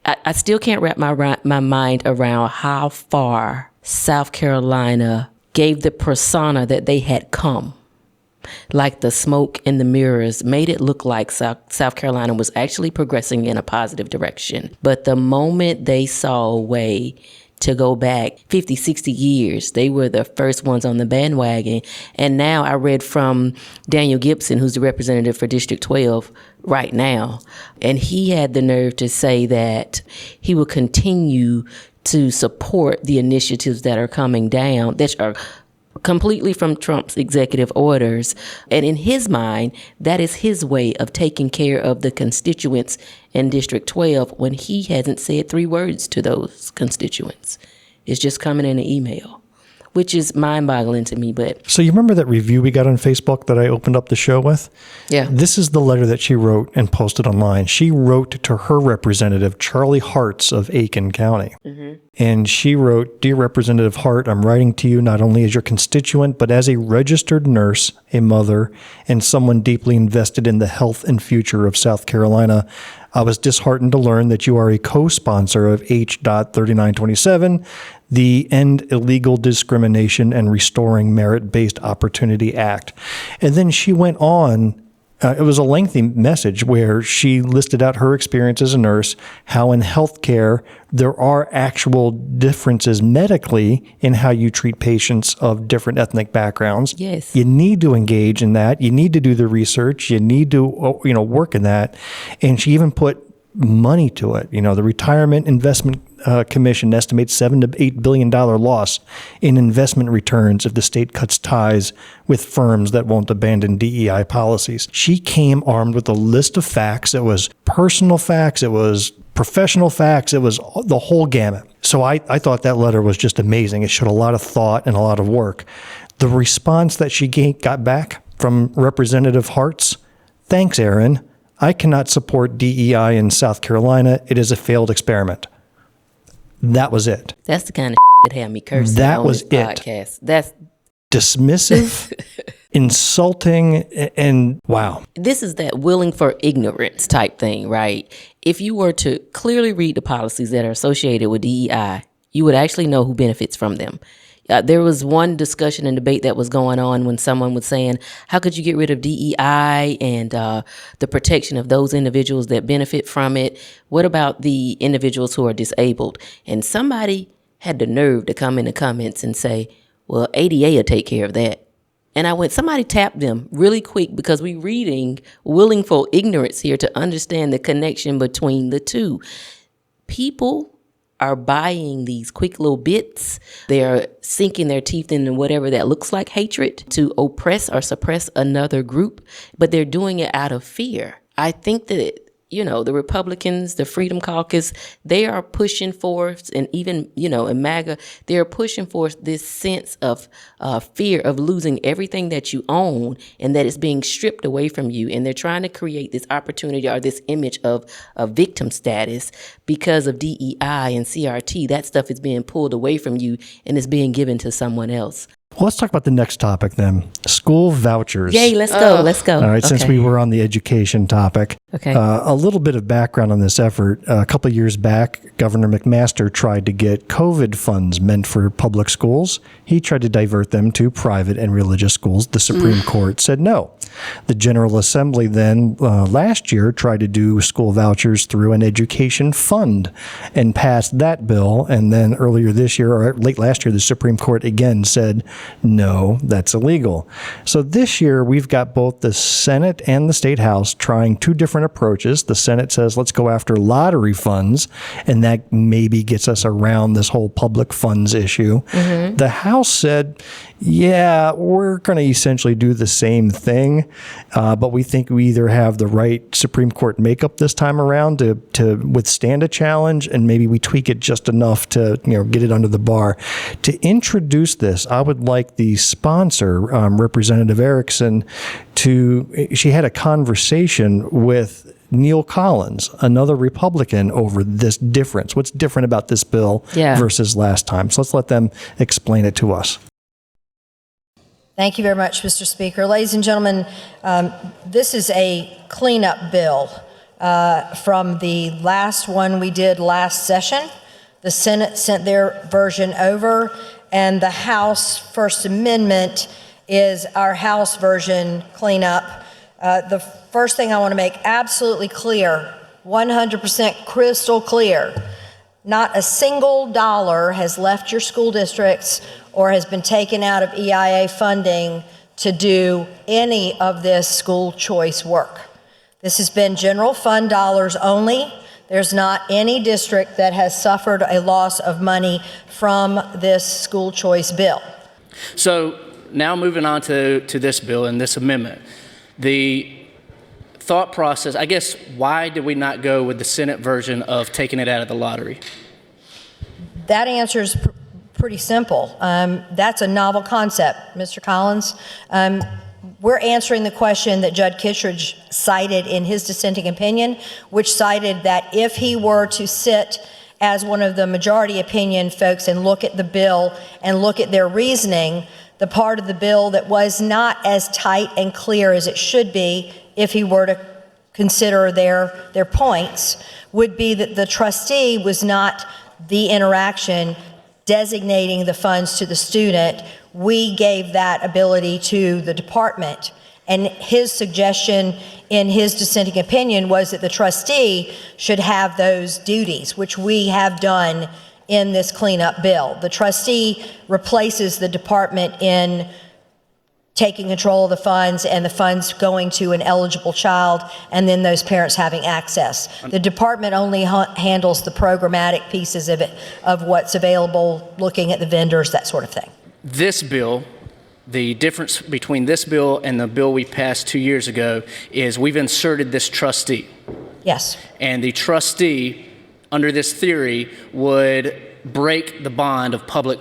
Speaker 1: I still can't wrap my mind around how far South Carolina gave the persona that they had come. Like the smoke and the mirrors made it look like South Carolina was actually progressing in a positive direction. But the moment they saw a way to go back 50, 60 years. They were the first ones on the bandwagon. And now I read from Daniel Gibson, who's the representative for District 12 right now. And he had the nerve to say that he will continue to support the initiatives that are coming down, that are completely from Trump's executive orders. And in his mind, that is his way of taking care of the constituents in District 12 when he hasn't said 3 words to those constituents. It's just coming in an email, which is mind-boggling to me. But
Speaker 3: So you remember that review we got on Facebook that I opened up the show with?
Speaker 1: yeah,
Speaker 3: This is the letter that she wrote and posted online. She wrote to her representative, Charlie Hartz of Aiken County. And she wrote, "Dear Representative Hart, I'm writing to you not only as your constituent, but as a registered nurse, a mother, and someone deeply invested in the health and future of South Carolina. I was disheartened to learn that you are a co-sponsor of H.3927, the End Illegal Discrimination and Restoring Merit-Based Opportunity Act." And then she went on. It was a lengthy message where she listed out her experience as a nurse, how in healthcare there are actual differences medically in how you treat patients of different ethnic backgrounds.
Speaker 1: Yes.
Speaker 3: You need to engage in that. You need to do the research. You need to, work in that. And she even put money to it. The Retirement Investment Commission estimates $7 to $8 billion loss in investment returns if the state cuts ties with firms that won't abandon DEI policies. She came armed with a list of facts. It was personal facts. It was professional facts. It was the whole gamut. So I thought that letter was just amazing. It showed a lot of thought and a lot of work. The response that she got back from Representative Hartz: "Thanks, Aaron. I cannot support DEI in South Carolina. It is a failed experiment." That was it.
Speaker 1: that's the kind of that had me cursing
Speaker 3: That
Speaker 1: on
Speaker 3: was
Speaker 1: this podcast. That's
Speaker 3: Dismissive, insulting, and wow.
Speaker 1: This is that willing for ignorance type thing, right? If you were to clearly read the policies that are associated with DEI, you would actually know who benefits from them. There was one discussion and debate that was going on when someone was saying, how could you get rid of DEI and the protection of those individuals that benefit from it? What about the individuals who are disabled? And somebody had the nerve to come in the comments and say, well, ADA will take care of that. And I went, somebody tapped them really quick, because we're reading willful ignorance here to understand the connection between the two. People are buying these quick little bits. They are sinking their teeth into whatever that looks like hatred to oppress or suppress another group, but they're doing it out of fear. I think that, the Republicans, the Freedom Caucus, they are pushing forth, and even, in MAGA, they're pushing forth this sense of fear of losing everything that you own and that it's being stripped away from you. And they're trying to create this opportunity or this image of victim status because of DEI and CRT. That stuff is being pulled away from you and is being given to someone else.
Speaker 3: Well, let's talk about the next topic then. School vouchers.
Speaker 1: Yay, let's go. Let's go.
Speaker 3: All right, since
Speaker 1: Okay.
Speaker 3: we were on the education topic.
Speaker 1: Okay.
Speaker 3: A little bit of background on this effort. A couple of years back, Governor McMaster tried to get COVID funds meant for public schools. He tried to divert them to private and religious schools. The Supreme Court said no. The General Assembly then last year tried to do school vouchers through an education fund and passed that bill. And then earlier this year, or late last year, the Supreme Court again said, no, that's illegal. So this year, we've got both the Senate and the State House trying two different approaches. The Senate says, let's go after lottery funds, and that maybe gets us around this whole public funds issue. Mm-hmm. The House said, yeah, we're going to essentially do the same thing, but we think we either have the right Supreme Court makeup this time around to withstand a challenge, and maybe we tweak it just enough to get it under the bar. To introduce this, I would like the sponsor, Representative Erickson, she had a conversation with Neil Collins, another Republican, over this difference. What's different about this bill versus last time? So let's let them explain it to us.
Speaker 8: Thank you very much, Mr. Speaker. Ladies and gentlemen, this is a cleanup bill from the last one we did last session. The Senate sent their version over, and the House First Amendment is our House version cleanup. The first thing I want to make absolutely clear, 100% crystal clear, Not a single dollar has left your school districts or has been taken out of EIA funding to do any of this school choice work. This has been general fund dollars only. There's not any district that has suffered a loss of money from this school choice bill.
Speaker 9: So now moving on to this bill and this amendment. The thought process, I guess, why did we not go with the Senate version of taking it out of the lottery?
Speaker 8: That answer is pretty simple. That's a novel concept, Mr. Collins. We're answering the question that Judge Kittredge cited in his dissenting opinion, which cited that if he were to sit as one of the majority opinion folks and look at the bill and look at their reasoning, the part of the bill that was not as tight and clear as it should be if he were to consider their points would be that the trustee was not the interaction designating the funds to the student. We gave that ability to the department. And his suggestion in his dissenting opinion was that the trustee should have those duties, which we have done in this cleanup bill. The trustee replaces the department in taking control of the funds and the funds going to an eligible child and then those parents having access. The department only handles the programmatic pieces of it, of what's available, looking at the vendors, that sort of thing.
Speaker 9: This bill, the difference between this bill and the bill we passed 2 years ago is we've inserted this trustee.
Speaker 8: Yes.
Speaker 9: And the trustee, under this theory, would break the bond of public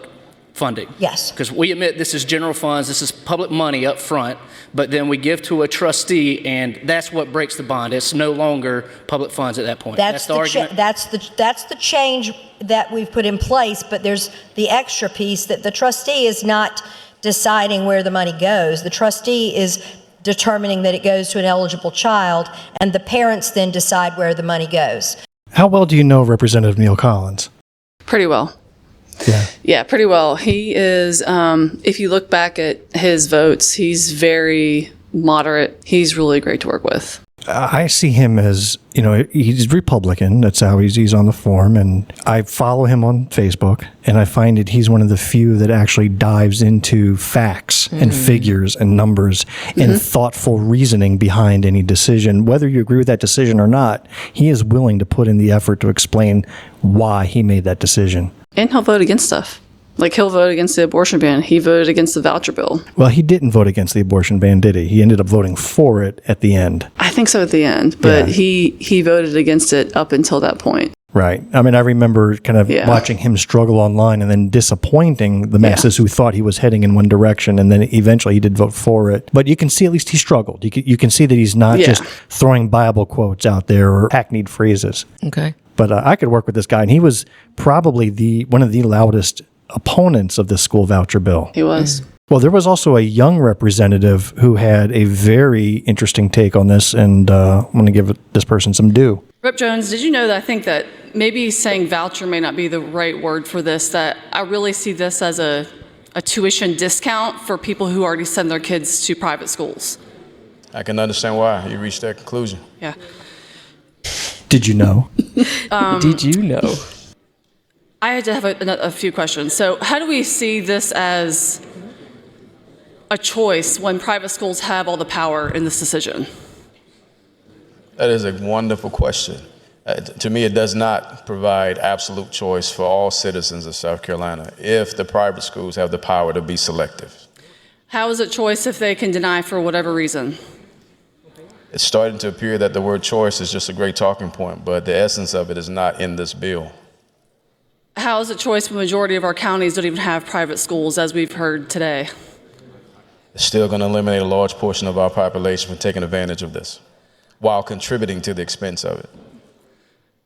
Speaker 9: funding.
Speaker 8: Yes.
Speaker 9: Because we admit this is general funds, this is public money up front, but then we give to a trustee, and that's what breaks the bond. It's no longer public funds at that point. That's the argument.
Speaker 8: That's the change that we've put in place, but there's the extra piece that the trustee is not deciding where the money goes. The trustee is determining that it goes to an eligible child, and the parents then decide where the money goes.
Speaker 3: How well do you know Representative Neal Collins?
Speaker 2: Pretty well. Yeah, pretty well. He is, if you look back at his votes, he's very moderate. He's really great to work with.
Speaker 3: I see him as, he's Republican. That's how he's on the form. And I follow him on Facebook, and I find that he's one of the few that actually dives into facts and figures and numbers and thoughtful reasoning behind any decision. Whether you agree with that decision or not, he is willing to put in the effort to explain why he made that decision.
Speaker 2: And he'll vote against stuff. Like, he'll vote against the abortion ban. He voted against the voucher bill.
Speaker 3: Well, he didn't vote against the abortion ban, did he? He ended up voting for it at the end.
Speaker 2: I think so at the end, but he voted against it up until that point.
Speaker 3: Right. I mean, I remember kind of watching him struggle online and then disappointing the masses who thought he was heading in one direction, and then eventually he did vote for it. But you can see at least he struggled. You can see that he's not just throwing Bible quotes out there or hackneyed phrases.
Speaker 1: Okay.
Speaker 3: But I could work with this guy, and he was probably one of the loudest opponents of the school voucher bill.
Speaker 2: He was.
Speaker 3: Well, there was also a young representative who had a very interesting take on this, and I'm going to give this person some due.
Speaker 2: Rep. Jones, did you know that I think that maybe saying voucher may not be the right word for this, that I really see this as a tuition discount for people who already send their kids to private schools?
Speaker 10: I can understand why you reached that conclusion.
Speaker 2: Yeah.
Speaker 3: Did you know?
Speaker 1: Did you know?
Speaker 2: I had to have a few questions. So how do we see this as a choice when private schools have all the power in this decision?
Speaker 10: That is a wonderful question. To me, it does not provide absolute choice for all citizens of South Carolina if the private schools have the power to be selective.
Speaker 2: How is it choice if they can deny for whatever reason?
Speaker 10: It's starting to appear that the word choice is just a great talking point, but the essence of it is not in this bill.
Speaker 2: How is it choice when the majority of our counties don't even have private schools, as we've heard today?
Speaker 10: It's still going to eliminate a large portion of our population from taking advantage of this, while contributing to the expense of it.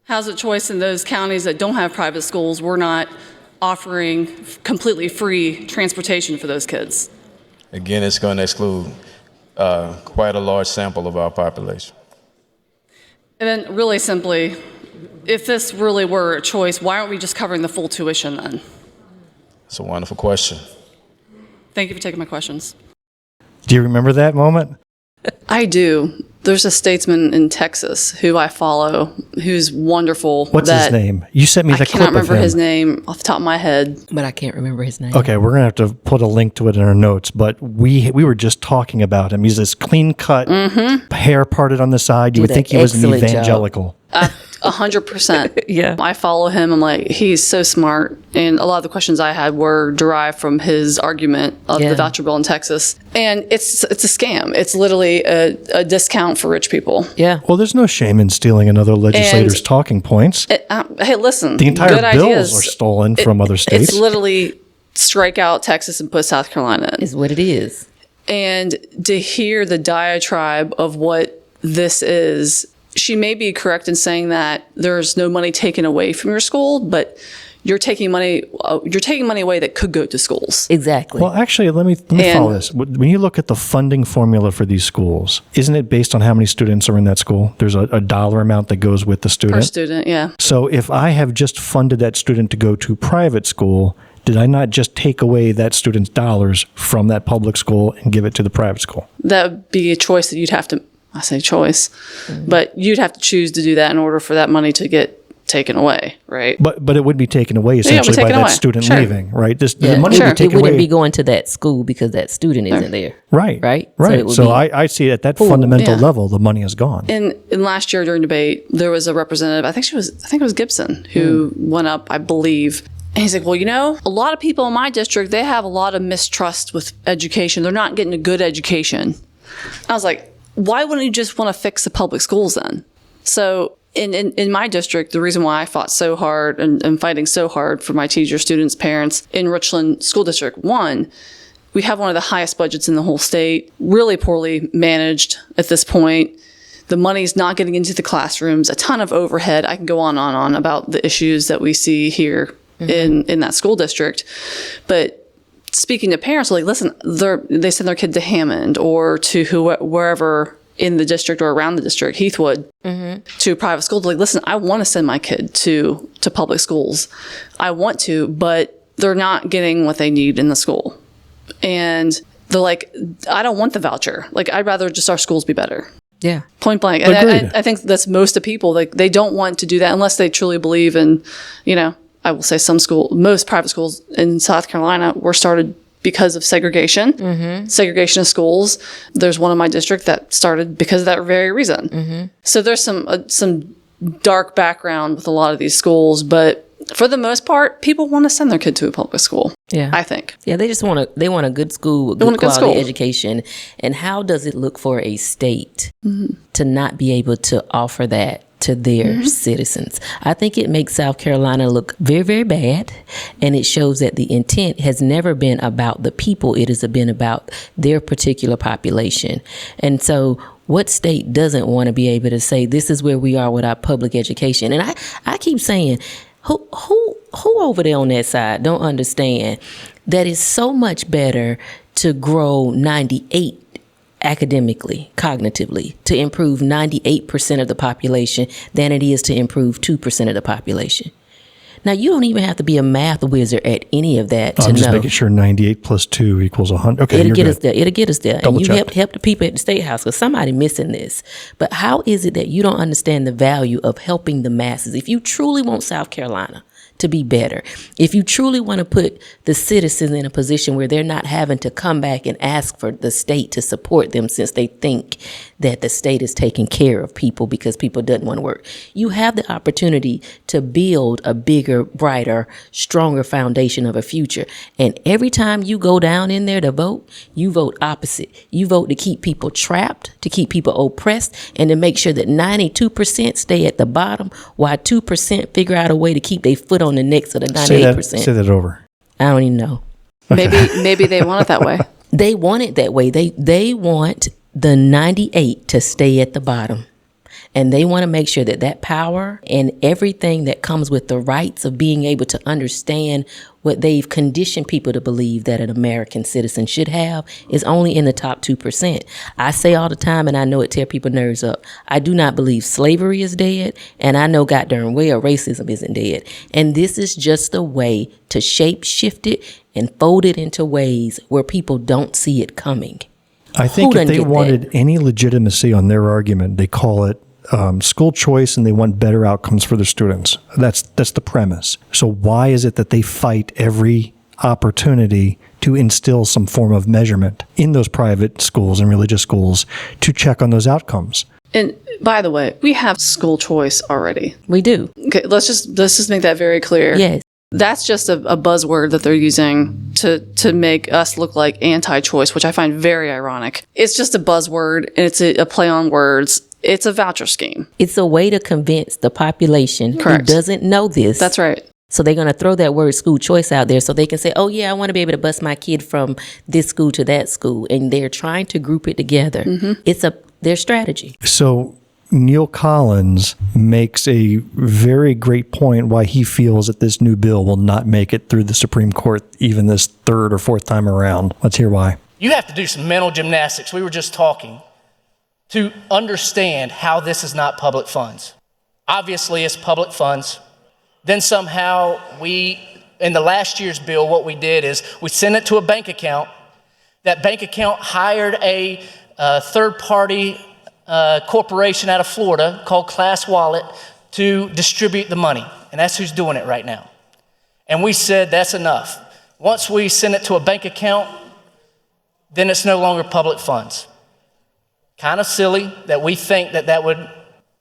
Speaker 2: How's it choice in those counties that don't have private schools? We're not offering completely free transportation for those kids.
Speaker 10: Again, it's going to exclude quite a large sample of our population.
Speaker 2: And then really simply, if this really were a choice, why aren't we just covering the full tuition then?
Speaker 10: It's a wonderful question.
Speaker 2: Thank you for taking my questions.
Speaker 3: Do you remember that moment?
Speaker 2: I do. There's a statesman in Texas who I follow who's wonderful.
Speaker 3: What's his name? You sent me the
Speaker 2: I
Speaker 3: clip
Speaker 2: cannot
Speaker 3: of
Speaker 2: remember
Speaker 3: him.
Speaker 2: his name off the top of my head.
Speaker 1: But I can't remember his name.
Speaker 3: Okay, we're going to have to put a link to it in our notes, but we were just talking about him. He's this clean-cut, hair parted on the side. You would think he was an evangelical.
Speaker 2: 100%.
Speaker 1: Yeah.
Speaker 2: I follow him. I'm like, he's so smart. And a lot of the questions I had were derived from his argument of the voucher bill in Texas. And it's a scam. It's literally a discount for rich people.
Speaker 1: Yeah.
Speaker 3: Well, there's no shame in stealing another legislator's talking points.
Speaker 2: Hey, listen.
Speaker 3: The entire
Speaker 2: good
Speaker 3: bills
Speaker 2: ideas,
Speaker 3: are stolen from other states.
Speaker 2: It's literally strike out Texas and put South Carolina in.
Speaker 1: Is what it is.
Speaker 2: And to hear the diatribe of what this is, she may be correct in saying that there's no money taken away from your school, but you're taking money away that could go to schools.
Speaker 1: Exactly.
Speaker 3: Well, actually, let me follow this. When you look at the funding formula for these schools, isn't it based on how many students are in that school? There's a dollar amount that goes with the student.
Speaker 2: Per student, yeah.
Speaker 3: So if I have just funded that student to go to private school, did I not just take away that student's dollars from that public school and give it to the private school?
Speaker 2: That would be a choice that you'd have to, I say choice, but you'd have to choose to do that in order for that money to get taken away, right?
Speaker 3: But it would be taken away essentially by that student leaving, right? The money would be taken
Speaker 1: it wouldn't
Speaker 3: away.
Speaker 1: be going to that school because that student isn't there.
Speaker 3: Right.
Speaker 1: Right?
Speaker 3: Right. So I see at that fundamental level, the money is gone.
Speaker 2: In last year during debate, there was a representative, I think it was Gibson, who went up, I believe. And he's like, well, a lot of people in my district, they have a lot of mistrust with education. They're not getting a good education. I was like, why wouldn't you just want to fix the public schools then? So in my district, the reason why I fought so hard and fighting so hard for my teachers, students, parents in Richland School District 1, we have one of the highest budgets in the whole state, really poorly managed at this point. The money's not getting into the classrooms, a ton of overhead. I can go on and on about the issues that we see here in that school district. But speaking to parents, like, listen, they send their kid to Hammond or to wherever in the district or around the district, Heathwood, to a private school. They're like, listen, I want to send my kid to public schools. I want to, but they're not getting what they need in the school. And they're like, I don't want the voucher. Like, I'd rather just our schools be better.
Speaker 1: Yeah.
Speaker 2: Point blank. And I think that's most of people. Like, they don't want to do that unless they truly believe in, I will say most private schools in South Carolina were started because of segregation, segregation of schools. There's one in my district that started because of that very reason. So there's some dark background with a lot of these schools, but for the most part, people want to send their kid to a public school. Yeah, I think.
Speaker 1: Yeah, they just want a good school, good quality education. And how does it look for a state to not be able to offer that to their citizens? I think it makes South Carolina look very, very bad. And it shows that the intent has never been about the people. It has been about their particular population. And so what state doesn't want to be able to say, this is where we are with our public education? And I keep saying, who over there on that side don't understand that it's so much better to grow 98 academically, cognitively, to improve 98% of the population than it is to improve 2% of the population. Now, you don't even have to be a math wizard at any of that to know.
Speaker 3: I'm just making sure 98 plus 2 equals 100. Okay,
Speaker 1: It'll get us there. It'll get us there.
Speaker 3: Double
Speaker 1: and you
Speaker 3: check.
Speaker 1: help the people at the State House because somebody missing this. But how is it that you don't understand the value of helping the masses? If you truly want South Carolina to be better, if you truly want to put the citizens in a position where they're not having to come back and ask for the state to support them since they think that the state is taking care of people because people doesn't want to work, you have the opportunity to build a bigger, brighter, stronger foundation of a future. And every time you go down in there to vote, you vote opposite. You vote to keep people trapped, to keep people oppressed, and to make sure that 92% stay at the bottom while 2% figure out a way to keep their foot on the necks of the 98%.
Speaker 3: Say that over.
Speaker 1: I don't even know.
Speaker 2: Maybe they want it that way.
Speaker 1: They want it that way. They want the 98 to stay at the bottom. And they want to make sure that that power and everything that comes with the rights of being able to understand what they've conditioned people to believe that an American citizen should have is only in the top 2%. I say all the time, and I know it tear people's nerves up, I do not believe slavery is dead, and I know goddamn well racism isn't dead. And this is just a way to shape shift it and fold it into ways where people don't see it coming.
Speaker 3: I think
Speaker 1: Who
Speaker 3: if
Speaker 1: doesn't
Speaker 3: they
Speaker 1: get
Speaker 3: wanted
Speaker 1: that?
Speaker 3: any legitimacy on their argument, they call it school choice and they want better outcomes for their students. That's the premise. So why is it that they fight every opportunity to instill some form of measurement in those private schools and religious schools to check on those outcomes?
Speaker 2: And by the way, we have school choice already.
Speaker 1: We do.
Speaker 2: Okay, let's just make that very clear.
Speaker 1: Yes.
Speaker 2: That's just a buzzword that they're using to make us look like anti-choice, which I find very ironic. It's just a buzzword, and it's a play on words. It's a voucher scheme.
Speaker 1: It's a way to convince the population
Speaker 2: Correct.
Speaker 1: who doesn't know this.
Speaker 2: That's right.
Speaker 1: So they're going to throw that word school choice out there so they can say, oh, yeah, I want to be able to bus my kid from this school to that school. And they're trying to group it together.
Speaker 2: Mm-hmm.
Speaker 1: It's their strategy.
Speaker 3: So Neil Collins makes a very great point why he feels that this new bill will not make it through the Supreme Court even this third or fourth time around. Let's hear why.
Speaker 11: You have to do some mental gymnastics. We were just talking to understand how this is not public funds. Obviously, it's public funds. Then somehow in the last year's bill, what we did is we sent it to a bank account. That bank account hired a third-party corporation out of Florida called Class Wallet to distribute the money. And that's who's doing it right now. And we said that's enough. Once we send it to a bank account, then it's no longer public funds. Kind of silly that we think that would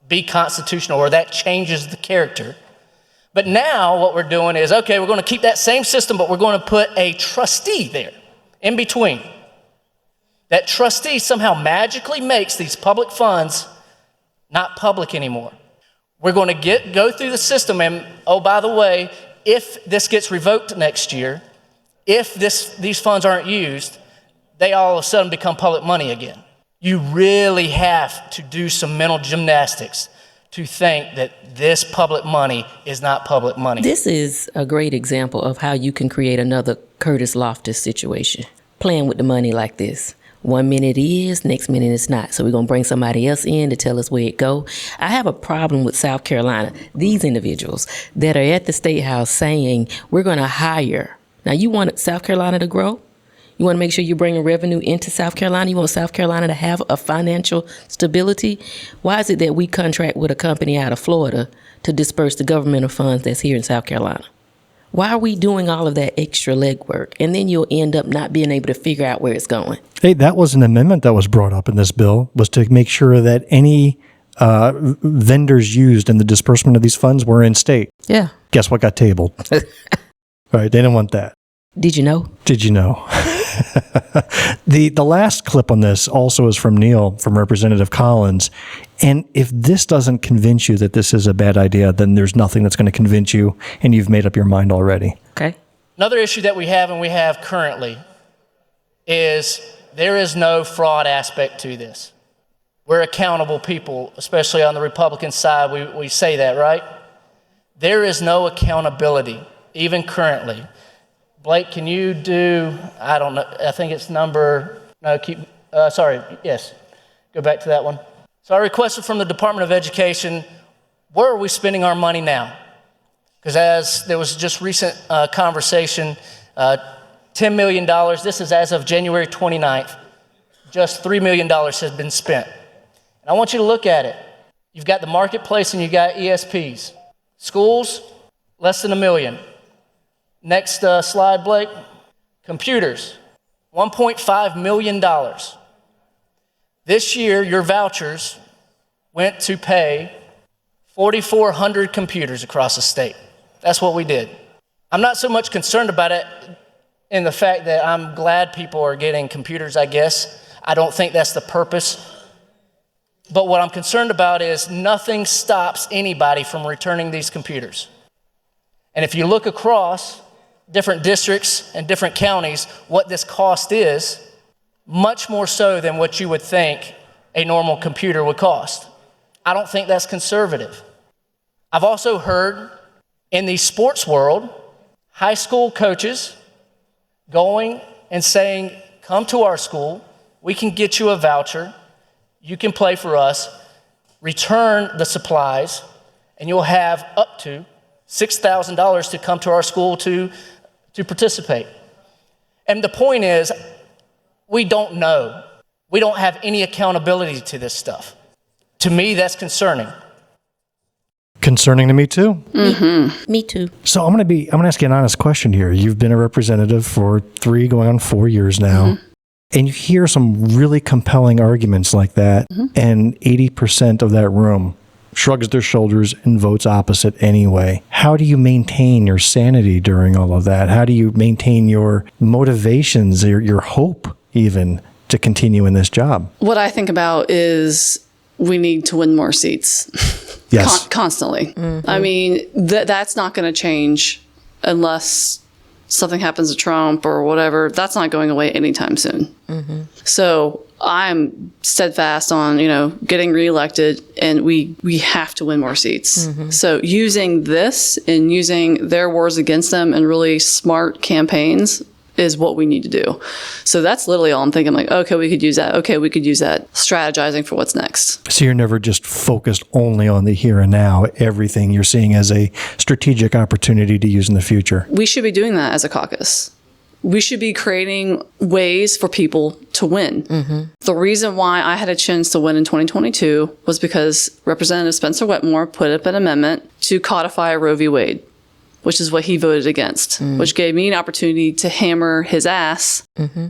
Speaker 11: be constitutional or that changes the character. But now what we're doing is, okay, we're going to keep that same system, but we're going to put a trustee there in between. That trustee somehow magically makes these public funds not public anymore. We're going to go through the system, and oh, by the way, if this gets revoked next year, if these funds aren't used, they all of a sudden become public money again. You really have to do some mental gymnastics to think that this public money is not public money.
Speaker 1: This is a great example of how you can create another Curtis Loftis situation, playing with the money like this. 1 minute it is, next minute it's not. So we're going to bring somebody else in to tell us where it go. I have a problem with South Carolina. These individuals that are at the State House saying we're going to hire. Now, you want South Carolina to grow? You want to make sure you're bringing revenue into South Carolina? You want South Carolina to have a financial stability? Why is it that we contract with a company out of Florida to disperse the governmental funds that's here in South Carolina? Why are we doing all of that extra legwork? And then you'll end up not being able to figure out where it's going.
Speaker 3: Hey, that was an amendment that was brought up in this bill, was to make sure that any vendors used in the disbursement of these funds were in state.
Speaker 1: Yeah.
Speaker 3: Guess what got tabled? Right, they didn't want that.
Speaker 1: Did you know?
Speaker 3: Did you know? The last clip on this also is from Neil, from Representative Collins. And if this doesn't convince you that this is a bad idea, then there's nothing that's going to convince you, and you've made up your mind already.
Speaker 1: Okay.
Speaker 11: Another issue that we have currently is there is no fraud aspect to this. We're accountable people, especially on the Republican side. We say that, right? There is no accountability, even currently. Blake, can you do, I don't know, I think it's yes, go back to that one. So I requested from the Department of Education, where are we spending our money now? Because as there was just recent conversation, $10 million, this is as of January 29th, just $3 million has been spent. And I want you to look at it. You've got the marketplace and you've got ESPs. Schools, less than $1 million. Next slide, Blake. Computers, $1.5 million. This year, your vouchers went to pay 4,400 computers across the state. That's what we did. I'm not so much concerned about it in the fact that I'm glad people are getting computers, I guess. I don't think that's the purpose. But what I'm concerned about is nothing stops anybody from returning these computers. And if you look across different districts and different counties, what this cost is, much more so than what you would think a normal computer would cost. I don't think that's conservative. I've also heard in the sports world, high school coaches going and saying, come to our school, we can get you a voucher, you can play for us, return the supplies, and you'll have up to $6,000 to come to our school to participate. And the point is, we don't know. We don't have any accountability to this stuff. To me, that's concerning.
Speaker 3: Concerning to me too.
Speaker 1: Me too.
Speaker 3: So I'm going to ask you an honest question here. You've been a representative for 3 going on 4 years now. And you hear some really compelling arguments like that, and 80% of that room shrugs their shoulders and votes opposite anyway. How do you maintain your sanity during all of that? How do you maintain your motivations, your hope even, to continue in this job?
Speaker 2: What I think about is we need to win more seats.
Speaker 3: Yes.
Speaker 2: Constantly. I mean, that's not going to change unless something happens to Trump or whatever. That's not going away anytime soon. So I'm steadfast on, getting reelected, and we have to win more seats. So using this and using their wars against them and really smart campaigns is what we need to do. So that's literally all I'm thinking. Like, okay, we could use that. Okay, we could use that. Strategizing for what's next.
Speaker 3: So you're never just focused only on the here and now. Everything you're seeing as a strategic opportunity to use in the future.
Speaker 2: We should be doing that as a caucus. We should be creating ways for people to win. The reason why I had a chance to win in 2022 was because Representative Spencer Wetmore put up an amendment to codify Roe v. Wade, which is what he voted against, which gave me an opportunity to hammer his ass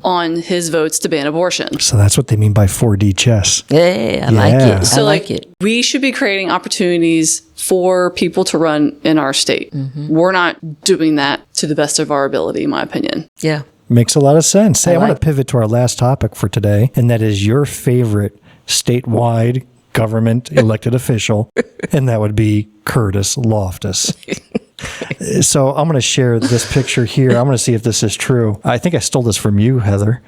Speaker 2: on his votes to ban abortion.
Speaker 3: So that's what they mean by 4D chess.
Speaker 1: Yeah, I like it.
Speaker 2: So
Speaker 1: I like it.
Speaker 2: We should be creating opportunities for people to run in our state. We're not doing that to the best of our ability, in my opinion.
Speaker 1: Yeah.
Speaker 3: Makes a lot of sense. Hey, I want
Speaker 1: like-
Speaker 3: to pivot to our last topic for today, and that is your favorite statewide government elected official, and that would be Curtis Loftis. So I'm going to share this picture here. I'm going to see if this is true. I think I stole this from you, Heather.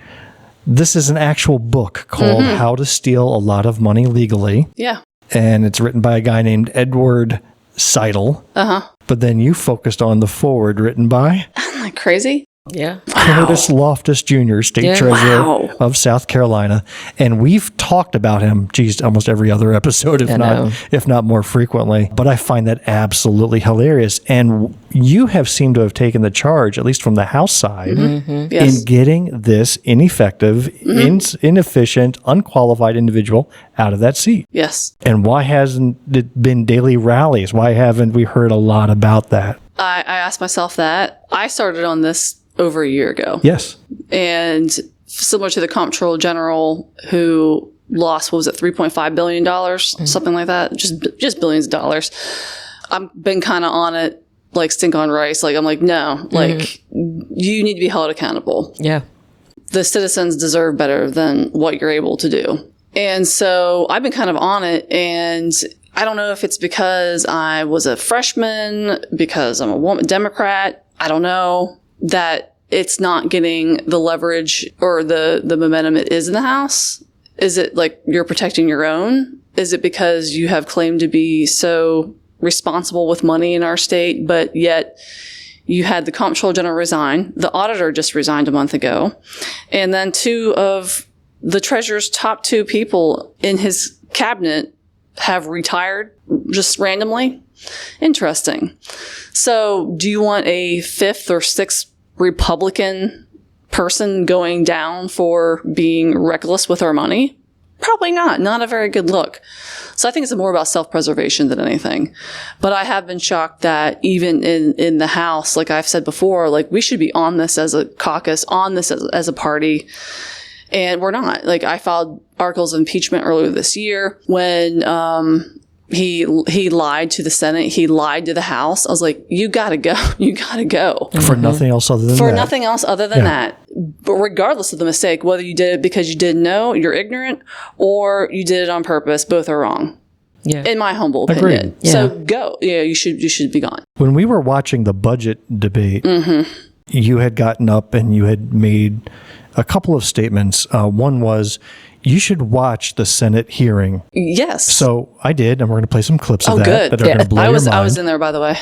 Speaker 3: This is an actual book called How to Steal a Lot of Money Legally.
Speaker 2: Yeah.
Speaker 3: And it's written by a guy named Edward Seidel. But then you focused on the foreword written by
Speaker 2: I'm like crazy.
Speaker 1: Yeah.
Speaker 3: Curtis Loftis Jr., State Treasurer of South Carolina. And we've talked about him, almost every other episode, if not more frequently. But I find that absolutely hilarious. And you have seemed to have taken the charge, at least from the House side, in getting this ineffective, inefficient, unqualified individual out of that seat.
Speaker 2: Yes.
Speaker 3: And why hasn't it been daily rallies? Why haven't we heard a lot about that?
Speaker 2: I asked myself that. I started on this over a year ago.
Speaker 3: Yes.
Speaker 2: And similar to the Comptroller General who lost, what was it, $3.5 billion, something like that, just billions of dollars. I've been kind of on it like stink on rice. Like, I'm like, no, like, you need to be held accountable.
Speaker 1: Yeah.
Speaker 2: The citizens deserve better than what you're able to do. And so I've been kind of on it, and I don't know if it's because I was a freshman, because I'm a woman, Democrat. I don't know, that it's not getting the leverage or the momentum it is in the House. Is it like you're protecting your own? Is it because you have claimed to be so responsible with money in our state, but yet you had the Comptroller General resign, the auditor just resigned a month ago, and then 2 of the Treasurer's top 2 people in his cabinet have retired just randomly? Interesting. So do you want a 5th or 6th Republican person going down for being reckless with our money? Probably not. Not a very good look. So I think it's more about self-preservation than anything. But I have been shocked that even in the House, like I've said before, like we should be on this as a caucus, on this as a party. And we're not. Like, I filed articles of impeachment earlier this year when he lied to the Senate. He lied to the House. I was like, you gotta go. You gotta go.
Speaker 3: For nothing else other than that.
Speaker 2: For nothing else other than that. But regardless of the mistake, whether you did it because you didn't know, you're ignorant, or you did it on purpose, both are wrong.
Speaker 1: Yeah.
Speaker 2: In my humble opinion.
Speaker 3: Agreed.
Speaker 2: So go. Yeah, you should be gone.
Speaker 3: When we were watching the budget debate, you had gotten up and you had made a couple of statements. One was, you should watch the Senate hearing.
Speaker 2: Yes.
Speaker 3: So I did, and we're going to play some clips of that
Speaker 2: good.
Speaker 3: that are going to blow your mind.
Speaker 2: I was in there, by the way.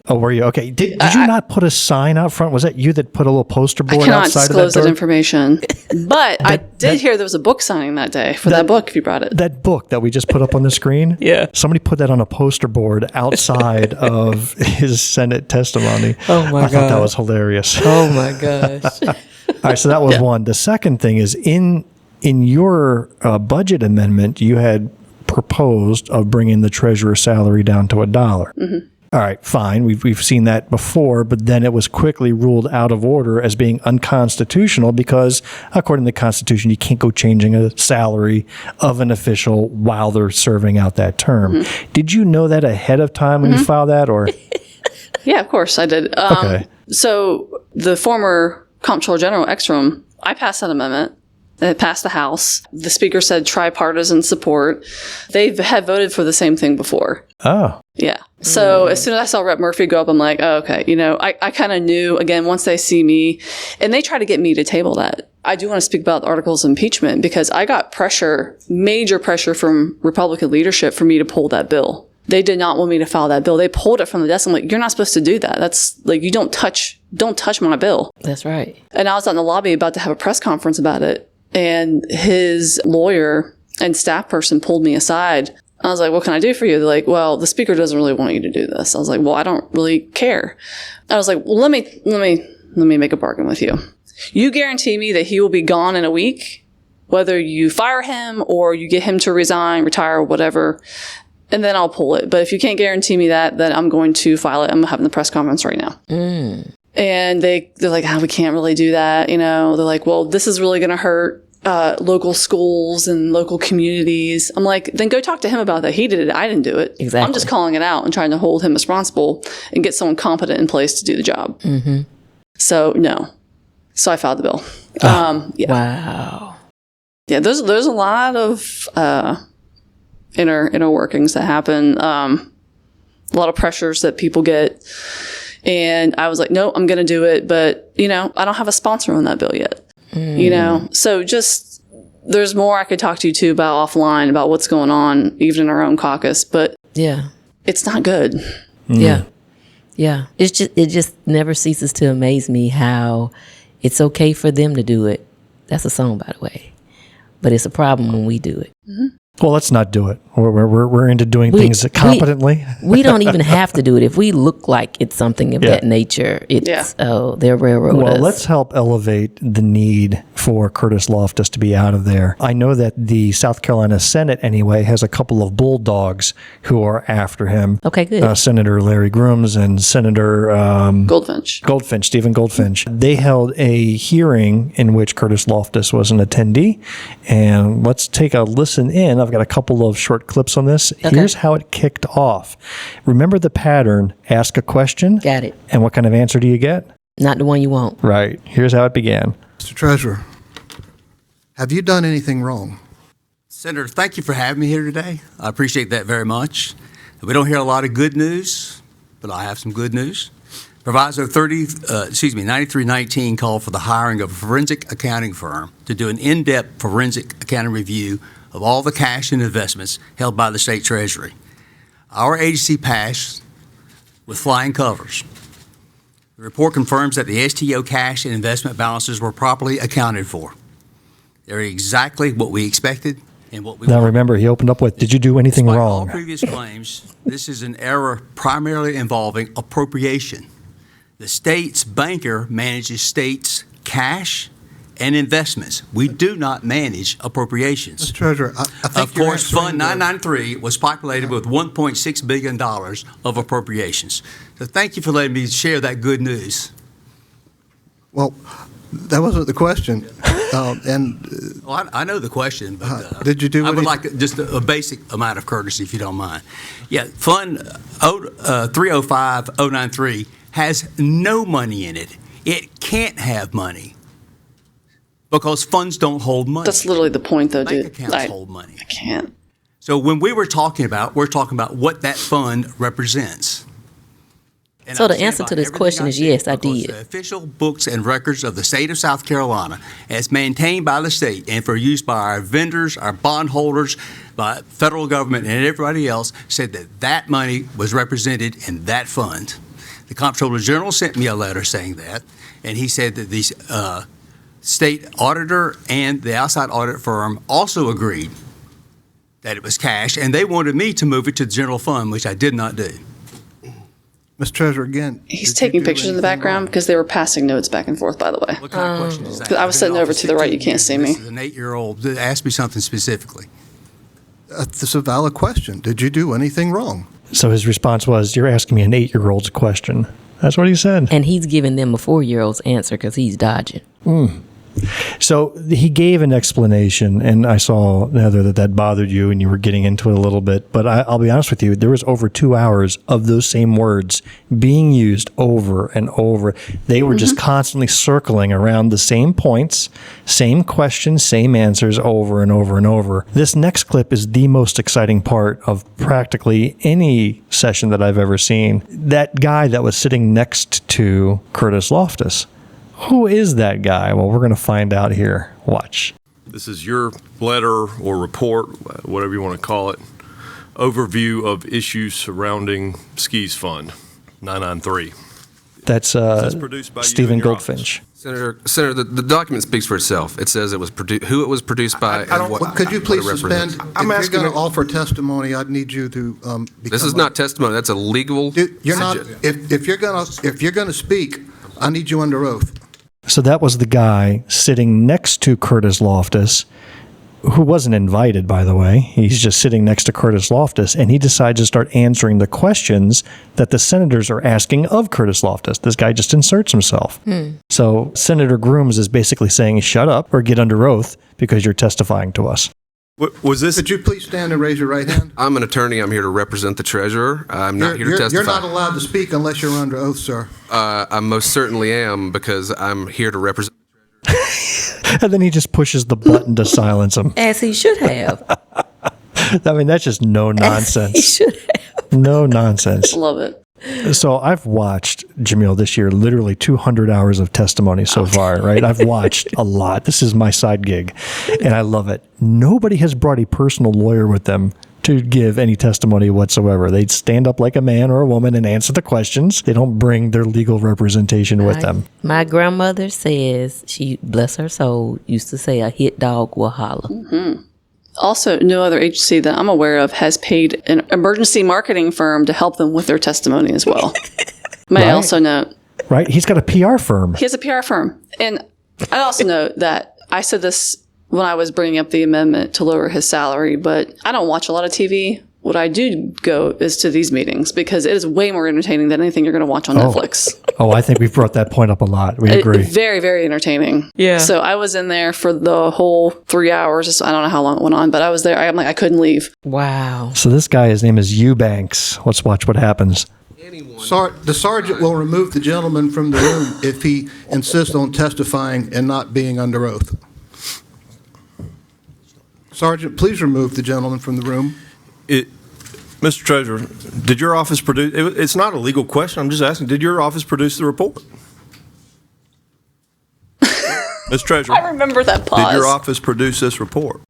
Speaker 3: Oh, were you? Okay. Did you not put a sign out front? Was that you that put a little poster board
Speaker 2: I cannot
Speaker 3: outside of
Speaker 2: disclose
Speaker 3: that door?
Speaker 2: that information. But I did hear there was a book signing that day for that book, if you brought it.
Speaker 3: That book that we just put up on the screen?
Speaker 1: Yeah.
Speaker 3: Somebody put that on a poster board outside of his Senate testimony.
Speaker 1: Oh, my
Speaker 3: I thought that
Speaker 1: God.
Speaker 3: was hilarious.
Speaker 1: Oh, my gosh.
Speaker 3: All right, so that was one. The second thing is in in your budget amendment, you had proposed of bringing the treasurer's salary down to $1.
Speaker 2: Mm-hmm.
Speaker 3: All right, fine. We've seen that before, but then it was quickly ruled out of order as being unconstitutional because, according to the Constitution, you can't go changing a salary of an official while they're serving out that term.
Speaker 2: Mm-hmm.
Speaker 3: Did you know that ahead of time when you filed that, or?
Speaker 2: Yeah, of course I did.
Speaker 3: Okay.
Speaker 2: So the former Comptroller General Ekstrom, I passed that amendment. It passed the House. The Speaker said tripartisan support. They had voted for the same thing before.
Speaker 3: Oh.
Speaker 2: Yeah. So as soon as I saw Rep. Murphy go up, I'm like, oh, okay. I kind of knew, again, once they see me, and they try to get me to table that. I do want to speak about the articles of impeachment because I got pressure, major pressure from Republican leadership for me to pull that bill. They did not want me to file that bill. They pulled it from the desk. I'm like, you're not supposed to do that. That's like, you don't touch my bill.
Speaker 1: That's right.
Speaker 2: And I was out in the lobby about to have a press conference about it. And his lawyer and staff person pulled me aside. I was like, what can I do for you? They're like, well, the Speaker doesn't really want you to do this. I was like, well, I don't really care. I was like, well, let me make a bargain with you. You guarantee me that he will be gone in a week, whether you fire him or you get him to resign, retire, whatever, and then I'll pull it. But if you can't guarantee me that, then I'm going to file it. I'm having the press conference right now. And they're like, we can't really do that. They're like, well, this is really going to hurt local schools and local communities. I'm like, then go talk to him about that. He did it. I didn't do it.
Speaker 1: Exactly.
Speaker 2: I'm just calling it out and trying to hold him responsible and get someone competent in place to do the job.
Speaker 1: Mm-hmm.
Speaker 2: So no. So I filed the bill. Yeah.
Speaker 1: Wow.
Speaker 2: Yeah. There's a lot of inner workings that happen. A lot of pressures that people get. And I was like, no, I'm going to do it. But, I don't have a sponsor on that bill yet. So just there's more I could talk to you too about offline about what's going on, even in our own caucus. But
Speaker 1: yeah,
Speaker 2: it's not good.
Speaker 1: Yeah. It just never ceases to amaze me how it's okay for them to do it. That's a song, by the way. But it's a problem when we do it.
Speaker 2: Mm-hmm.
Speaker 3: Well, let's not do it. We're into doing things competently.
Speaker 1: We don't even have to do it. If we look like it's something of that nature, they're railroad us.
Speaker 3: Well, let's help elevate the need for Curtis Loftis to be out of there. I know that the South Carolina Senate, anyway, has a couple of bulldogs who are after him.
Speaker 1: Okay, good.
Speaker 3: Senator Larry Grooms and Senator Stephen Goldfinch. They held a hearing in which Curtis Loftis was an attendee. And let's take a listen in. I've got a couple of short clips on this. Okay. Here's how it kicked off. Remember the pattern. Ask a question.
Speaker 1: Got it.
Speaker 3: And what kind of answer do you get?
Speaker 1: Not the one you want.
Speaker 3: Right. Here's how it began.
Speaker 12: Mr. Treasurer, have you done anything wrong?
Speaker 13: Senator, thank you for having me here today. I appreciate that very much. We don't hear a lot of good news, but I have some good news. Proviso 9319 called for the hiring of a forensic accounting firm to do an in-depth forensic accounting review of all the cash and investments held by the state treasury. Our agency passed with flying colors. The report confirms that the STO cash and investment balances were properly accounted for. They're exactly what we expected and what we
Speaker 3: Now
Speaker 13: wanted.
Speaker 3: remember, he opened up with, did you do anything
Speaker 13: Despite
Speaker 3: wrong?
Speaker 13: all previous claims, this is an error primarily involving appropriation. The state's banker manages state's cash and investments. We do not manage appropriations.
Speaker 12: Mr. Treasurer, I think
Speaker 13: Of course, Fund 993 was populated with $1.6 billion of appropriations. So thank you for letting me share that good news.
Speaker 12: Well, that wasn't the question.
Speaker 13: I know the question, but
Speaker 12: did you do
Speaker 13: I would
Speaker 12: anything?
Speaker 13: like just a basic amount of courtesy, if you don't mind. Yeah, Fund 305093 has no money in it. It can't have money because funds don't hold money.
Speaker 2: That's literally the point, though,
Speaker 13: Bank
Speaker 2: dude.
Speaker 13: accounts hold money.
Speaker 2: I can't.
Speaker 13: So when we're talking about what that fund represents. And
Speaker 1: So
Speaker 13: I
Speaker 1: the
Speaker 13: stand
Speaker 1: answer
Speaker 13: by
Speaker 1: to this
Speaker 13: everything
Speaker 1: question is
Speaker 13: said
Speaker 1: yes, I
Speaker 13: because
Speaker 1: did.
Speaker 13: The official books and records of the state of South Carolina, as maintained by the state and for use by our vendors, our bondholders, by federal government and everybody else, said that that money was represented in that fund. The Comptroller General sent me a letter saying that, and he said that the state auditor and the outside audit firm also agreed that it was cash, and they wanted me to move it to the general fund, which I did not do.
Speaker 12: Mr. Treasurer, again.
Speaker 2: He's taking pictures in the background because they were passing notes back and forth, by the way.
Speaker 13: What kind of question is that?
Speaker 2: I was sitting over to the right. You can't see me.
Speaker 13: This is an 8-year-old. Ask me something specifically.
Speaker 12: This is a valid question. Did you do anything wrong?
Speaker 3: So his response was, "You're asking me an 8-year-old's question." That's what he said.
Speaker 1: And he's giving them a 4-year-old's answer because he's dodging.
Speaker 3: So he gave an explanation, and I saw, Heather, that bothered you, and you were getting into it a little bit. But I'll be honest with you, there was over 2 hours of those same words being used over and over. They were just constantly circling around the same points, same questions, same answers over and over and over. This next clip is the most exciting part of practically any session that I've ever seen. That guy that was sitting next to Curtis Loftis. Who is that guy? Well, we're going to find out here. Watch.
Speaker 14: This is your letter or report, whatever you want to call it, overview of issues surrounding Skis Fund 993.
Speaker 3: That's
Speaker 14: produced by
Speaker 3: Stephen Goldfinch.
Speaker 15: Senator, the document speaks for itself. It says it was who it was produced by. And what,
Speaker 12: could you please
Speaker 15: what it
Speaker 12: suspend?
Speaker 15: represents.
Speaker 12: If you're going to offer testimony, I'd need you to.
Speaker 15: This is not testimony. That's a legal.
Speaker 12: You're not. If you're going to speak, I need you under oath.
Speaker 3: So that was the guy sitting next to Curtis Loftis, who wasn't invited, by the way. He's just sitting next to Curtis Loftis, and he decides to start answering the questions that the senators are asking of Curtis Loftis. This guy just inserts himself. So Senator Grooms is basically saying, shut up or get under oath because you're testifying to us.
Speaker 14: Was this?
Speaker 12: Could you please stand and raise your right hand?
Speaker 15: I'm an attorney. I'm here to represent the treasurer. I'm not here to testify.
Speaker 12: You're not allowed to speak unless you're under oath, sir.
Speaker 15: I most certainly am, because I'm here to represent.
Speaker 3: And then he just pushes the button to silence him.
Speaker 1: As he should have.
Speaker 3: I mean, that's just no nonsense.
Speaker 1: He should have.
Speaker 3: No nonsense.
Speaker 2: Love it.
Speaker 3: So I've watched, Jamil, this year, literally 200 hours of testimony so far, right? I've watched a lot. This is my side gig, and I love it. Nobody has brought a personal lawyer with them to give any testimony whatsoever. They stand up like a man or a woman and answer the questions. They don't bring their legal representation with them.
Speaker 1: My grandmother says, she, bless her soul, used to say a hit dog will holler.
Speaker 2: Also, no other agency that I'm aware of has paid an emergency marketing firm to help them with their testimony as well. May I also note.
Speaker 3: Right? He's got a PR firm.
Speaker 2: He has a PR firm. And I also note that I said this when I was bringing up the amendment to lower his salary, but I don't watch a lot of TV. What I do go is to these meetings because it is way more entertaining than anything you're going to watch on Netflix.
Speaker 3: Oh, I think we've brought that point up a lot. We agree.
Speaker 2: Very, very entertaining.
Speaker 1: Yeah.
Speaker 2: So I was in there for the whole 3 hours. I don't know how long it went on, but I was there. I couldn't leave.
Speaker 1: Wow.
Speaker 3: So this guy, his name is Eubanks. Let's watch what happens.
Speaker 12: The sergeant will remove the gentleman from the room if he insists on testifying and not being under oath. Sergeant, please remove the gentleman from the room.
Speaker 14: Mr. Treasurer, did your office produce, it's not a legal question, I'm just asking, did your office produce the report? Mr. Treasurer.
Speaker 2: I remember that pause.
Speaker 14: Did your office produce this report?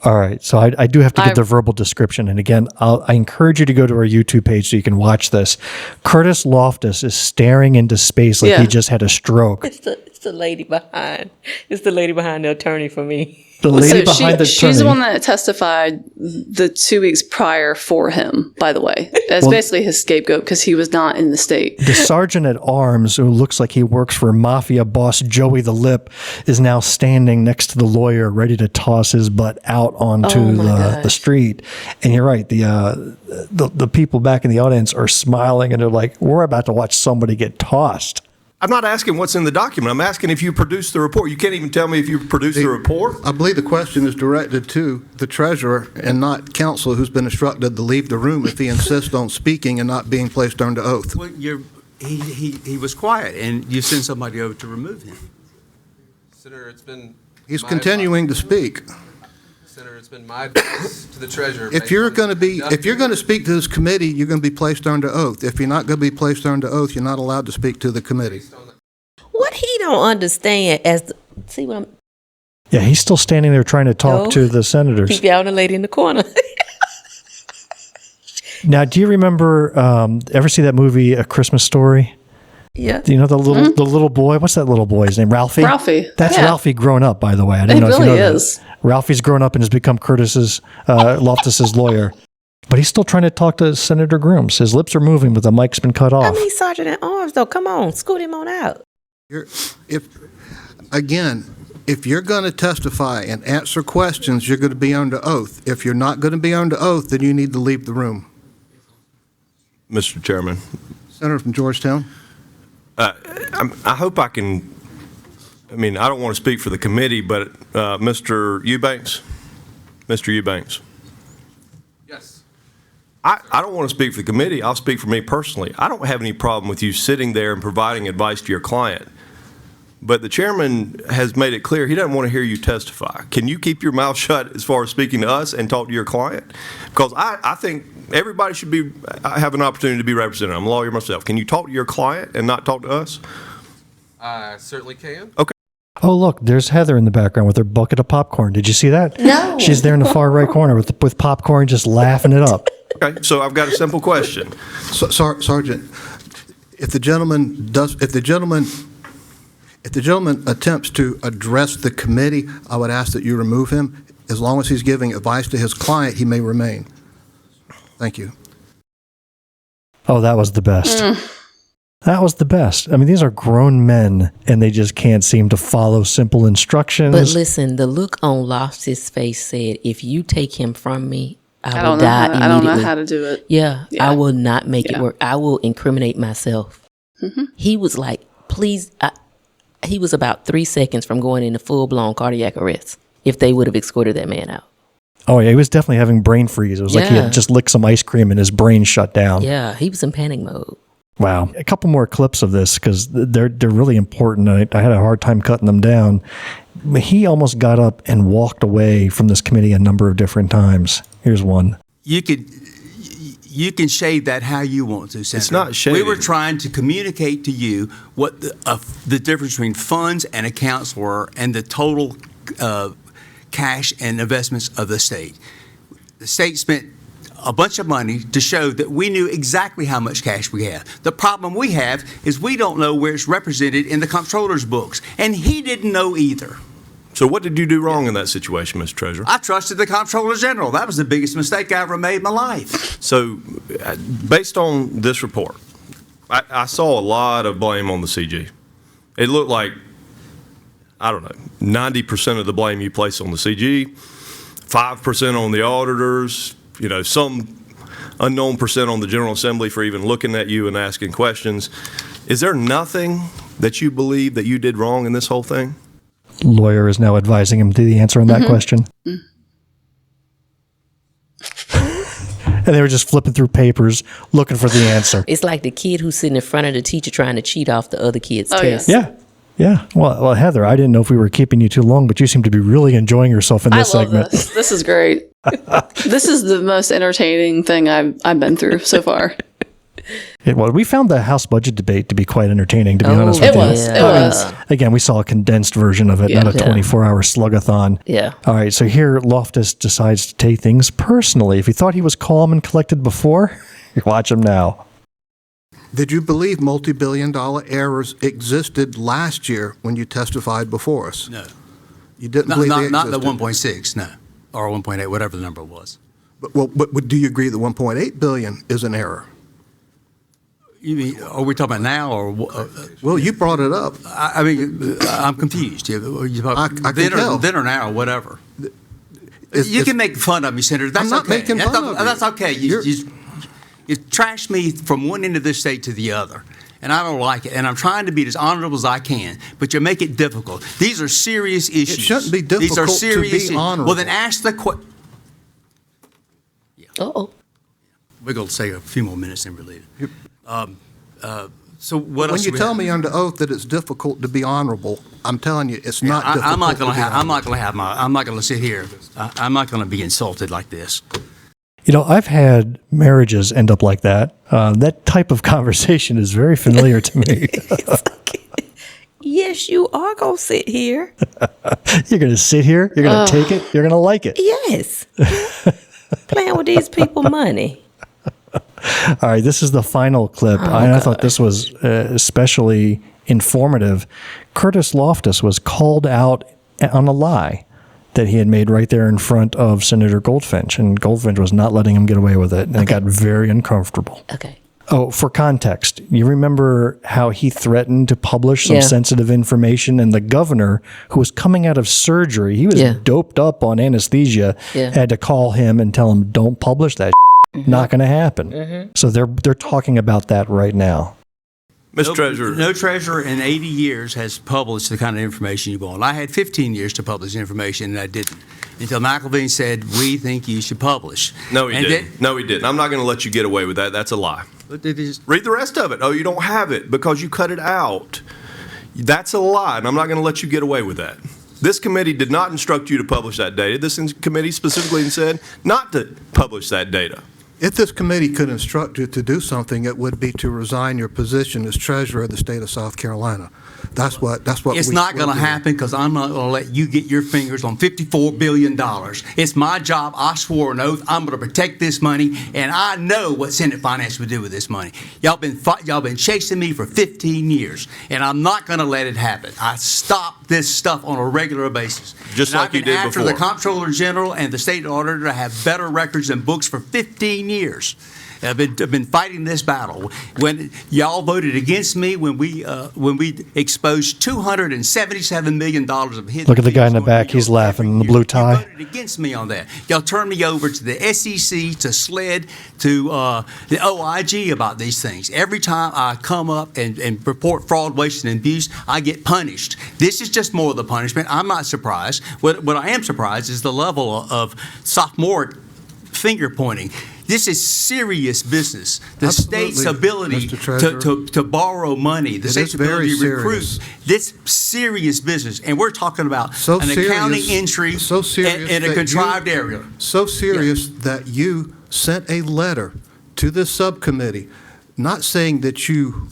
Speaker 3: All right, so I do have to get the verbal description. And again, I encourage you to go to our YouTube page so you can watch this. Curtis Loftis is staring into space like he just had a stroke.
Speaker 1: It's the lady behind. It's the lady behind the attorney for me.
Speaker 3: The lady behind the attorney.
Speaker 2: She's the one that testified the 2 weeks prior for him, by the way. That's basically his scapegoat because he was not in the state.
Speaker 3: The sergeant at arms, who looks like he works for mafia boss Joey the Lip, is now standing next to the lawyer, ready to toss his butt out onto the street. And you're right, the people back in the audience are smiling and they're like, we're about to watch somebody get tossed.
Speaker 14: I'm not asking what's in the document. I'm asking if you produced the report. You can't even tell me if you produced the report.
Speaker 12: I believe the question is directed to the treasurer and not counsel, who's been instructed to leave the room if he insists on speaking and not being placed under oath.
Speaker 13: Well, he was quiet, and you send somebody over to remove him.
Speaker 15: Senator, it's been.
Speaker 12: He's continuing to speak.
Speaker 15: Senator, it's been my advice to the treasurer.
Speaker 12: If you're going to speak to this committee, you're going to be placed under oath. If you're not going to be placed under oath, you're not allowed to speak to the committee.
Speaker 1: What he don't understand see what I'm.
Speaker 3: Yeah, he's still standing there trying to talk to the senators.
Speaker 1: Keep out the lady in the corner.
Speaker 3: Now, do you remember? Ever see that movie, A Christmas Story?
Speaker 1: Yeah.
Speaker 3: Do you know the little boy? What's that little boy's name? Ralphie?
Speaker 2: Ralphie.
Speaker 3: That's Ralphie grown up, by the way. I didn't know if you know that. Ralphie's grown up and has become Loftis's lawyer. But he's still trying to talk to Senator Grooms. His lips are moving, but the mic's been cut off.
Speaker 1: I mean, Sergeant at Arms, though. Come on, scoot him on out.
Speaker 12: If you're going to testify and answer questions, you're going to be under oath. If you're not going to be under oath, then you need to leave the room.
Speaker 14: Mr. Chairman.
Speaker 12: Senator from Georgetown.
Speaker 14: I hope I can, I don't want to speak for the committee, but Mr. Eubanks?
Speaker 15: Yes.
Speaker 14: I don't want to speak for the committee. I'll speak for me personally. I don't have any problem with you sitting there and providing advice to your client. But the chairman has made it clear he doesn't want to hear you testify. Can you keep your mouth shut as far as speaking to us and talk to your client? Because I think everybody should have an opportunity to be represented. I'm a lawyer myself. Can you talk to your client and not talk to us?
Speaker 15: I certainly can.
Speaker 14: Okay.
Speaker 3: Oh, look, there's Heather in the background with her bucket of popcorn. Did you see that?
Speaker 1: No.
Speaker 3: She's there in the far right corner with popcorn, just laughing it up.
Speaker 14: Okay, so I've got a simple question.
Speaker 12: Sergeant, if the gentleman attempts to address the committee, I would ask that you remove him. As long as he's giving advice to his client, he may remain. Thank you.
Speaker 3: Oh, that was the best. That was the best. I mean, these are grown men, and they just can't seem to follow simple instructions.
Speaker 1: But listen, the look on Loftis' face said, if you take him from me, I will die immediately.
Speaker 2: I don't know how to do it.
Speaker 1: Yeah, I will not make it work. I will incriminate myself.
Speaker 2: Mm-hmm.
Speaker 1: He was like, please. He was about 3 seconds from going into full-blown cardiac arrest if they would have escorted that man out.
Speaker 3: Oh, yeah, he was definitely having brain freeze. It was like he had just licked some ice cream and his brain shut down.
Speaker 1: Yeah, he was in panic mode.
Speaker 3: Wow. A couple more clips of this because they're really important. I had a hard time cutting them down. He almost got up and walked away from this committee a number of different times. Here's one.
Speaker 13: You can shade that how you want to, Senator.
Speaker 14: It's not shading.
Speaker 13: We were trying to communicate to you what the difference between funds and accounts were and the total cash and investments of the state. The state spent a bunch of money to show that we knew exactly how much cash we had. The problem we have is we don't know where it's represented in the comptroller's books, and he didn't know either.
Speaker 14: So what did you do wrong in that situation, Mr. Treasurer?
Speaker 13: I trusted the comptroller general. That was the biggest mistake I ever made in my life.
Speaker 14: So based on this report, I saw a lot of blame on the CG. It looked like, 90% of the blame you place on the CG, 5% on the auditors, some unknown percent on the General Assembly for even looking at you and asking questions. Is there nothing that you believe that you did wrong in this whole thing?
Speaker 3: Lawyer is now advising him to the answer on that question. And they were just flipping through papers looking for the answer.
Speaker 1: It's like the kid who's sitting in front of the teacher trying to cheat off the other kid's test.
Speaker 3: Yeah. Well, Heather, I didn't know if we were keeping you too long, but you seem to be really enjoying yourself in this segment.
Speaker 2: This is great. This is the most entertaining thing I've been through so far.
Speaker 3: We found the House budget debate to be quite entertaining, to be honest with you.
Speaker 2: It was.
Speaker 3: Again, we saw a condensed version of it, not a 24-hour slugathon.
Speaker 1: Yeah.
Speaker 3: All right, so here Loftis decides to take things personally. If he thought he was calm and collected before, watch him now.
Speaker 12: Did you believe multi-billion-dollar errors existed last year when you testified before us?
Speaker 13: No.
Speaker 12: You didn't believe they existed?
Speaker 13: Not the 1.6, no. Or 1.8, whatever the number was.
Speaker 12: But do you agree that 1.8 billion is an error?
Speaker 13: You mean, are we talking about now or?
Speaker 12: Well, you brought it up.
Speaker 13: I'm confused.
Speaker 12: I can tell.
Speaker 13: Then or now, whatever. You can make fun of me, Senator. That's
Speaker 12: I'm not
Speaker 13: okay.
Speaker 12: making fun of you.
Speaker 13: That's okay. You trash me from one end of this state to the other, and I don't like it. And I'm trying to be as honorable as I can, but you make it difficult. These are serious issues.
Speaker 12: It shouldn't be difficult
Speaker 13: These are serious
Speaker 12: to be honorable.
Speaker 13: Well, then ask the question.
Speaker 1: Uh-oh.
Speaker 13: We're going to say a few more minutes and relate it. So what else?
Speaker 12: When you tell me under oath that it's difficult to be honorable, I'm telling you it's not difficult. I'm not
Speaker 13: going to sit here. I'm not going to be insulted like this.
Speaker 3: I've had marriages end up like that. That type of conversation is very familiar to me.
Speaker 1: Yes, you are going to sit here.
Speaker 3: You're going to sit here? You're going to take it? You're going to like it?
Speaker 1: Yes. Playing with these people money.
Speaker 3: All right, this is the final clip. I thought this was especially informative. Curtis Loftis was called out on a lie. that he had made right there in front of Senator Goldfinch, and Goldfinch was not letting him get away with it, and it got very uncomfortable.
Speaker 1: Okay.
Speaker 3: Oh, for context, you remember how he threatened to publish some sensitive information, and the governor, who was coming out of surgery, he was doped up on anesthesia, had to call him and tell him, don't publish that. Not going to happen. So they're talking about that right now.
Speaker 14: Mr. Treasurer.
Speaker 13: No treasurer in 80 years has published the kind of information you want. I had 15 years to publish information, and I didn't. Until McElveen said, we think you should publish.
Speaker 14: No, he didn't. No, he didn't. I'm not going to let you get away with that. That's a lie. Read the rest of it. Oh, you don't have it because you cut it out. That's a lie, and I'm not going to let you get away with that. This committee did not instruct you to publish that data. This committee specifically said not to publish that data.
Speaker 12: If this committee could instruct you to do something, it would be to resign your position as treasurer of the state of South Carolina. That's what.
Speaker 13: It's not going to happen because I'm not going to let you get your fingers on $54 billion. It's my job. I swore an oath. I'm going to protect this money, and I know what Senate Finance would do with this money. Y'all been chasing me for 15 years, and I'm not going to let it happen. I stop this stuff on a regular basis.
Speaker 14: Just like you did before.
Speaker 13: After the Comptroller General and the State Auditor to have better records and books for 15 years. I've been fighting this battle. When y'all voted against me, when we exposed $277 million of hidden.
Speaker 3: Look at the guy in the back. He's laughing in the blue tie.
Speaker 13: You voted against me on that. Y'all turned me over to the SEC, to SLED, to the OIG about these things. Every time I come up and report fraud, waste, and abuse, I get punished. This is just more of the punishment. I'm not surprised. What I am surprised is the level of sophomoric finger pointing. This is serious business. The state's ability to borrow money, the state's ability to recruit, this serious business. And we're talking about an accounting entry in a contrived area.
Speaker 12: So serious that you sent a letter to this subcommittee, not saying that you,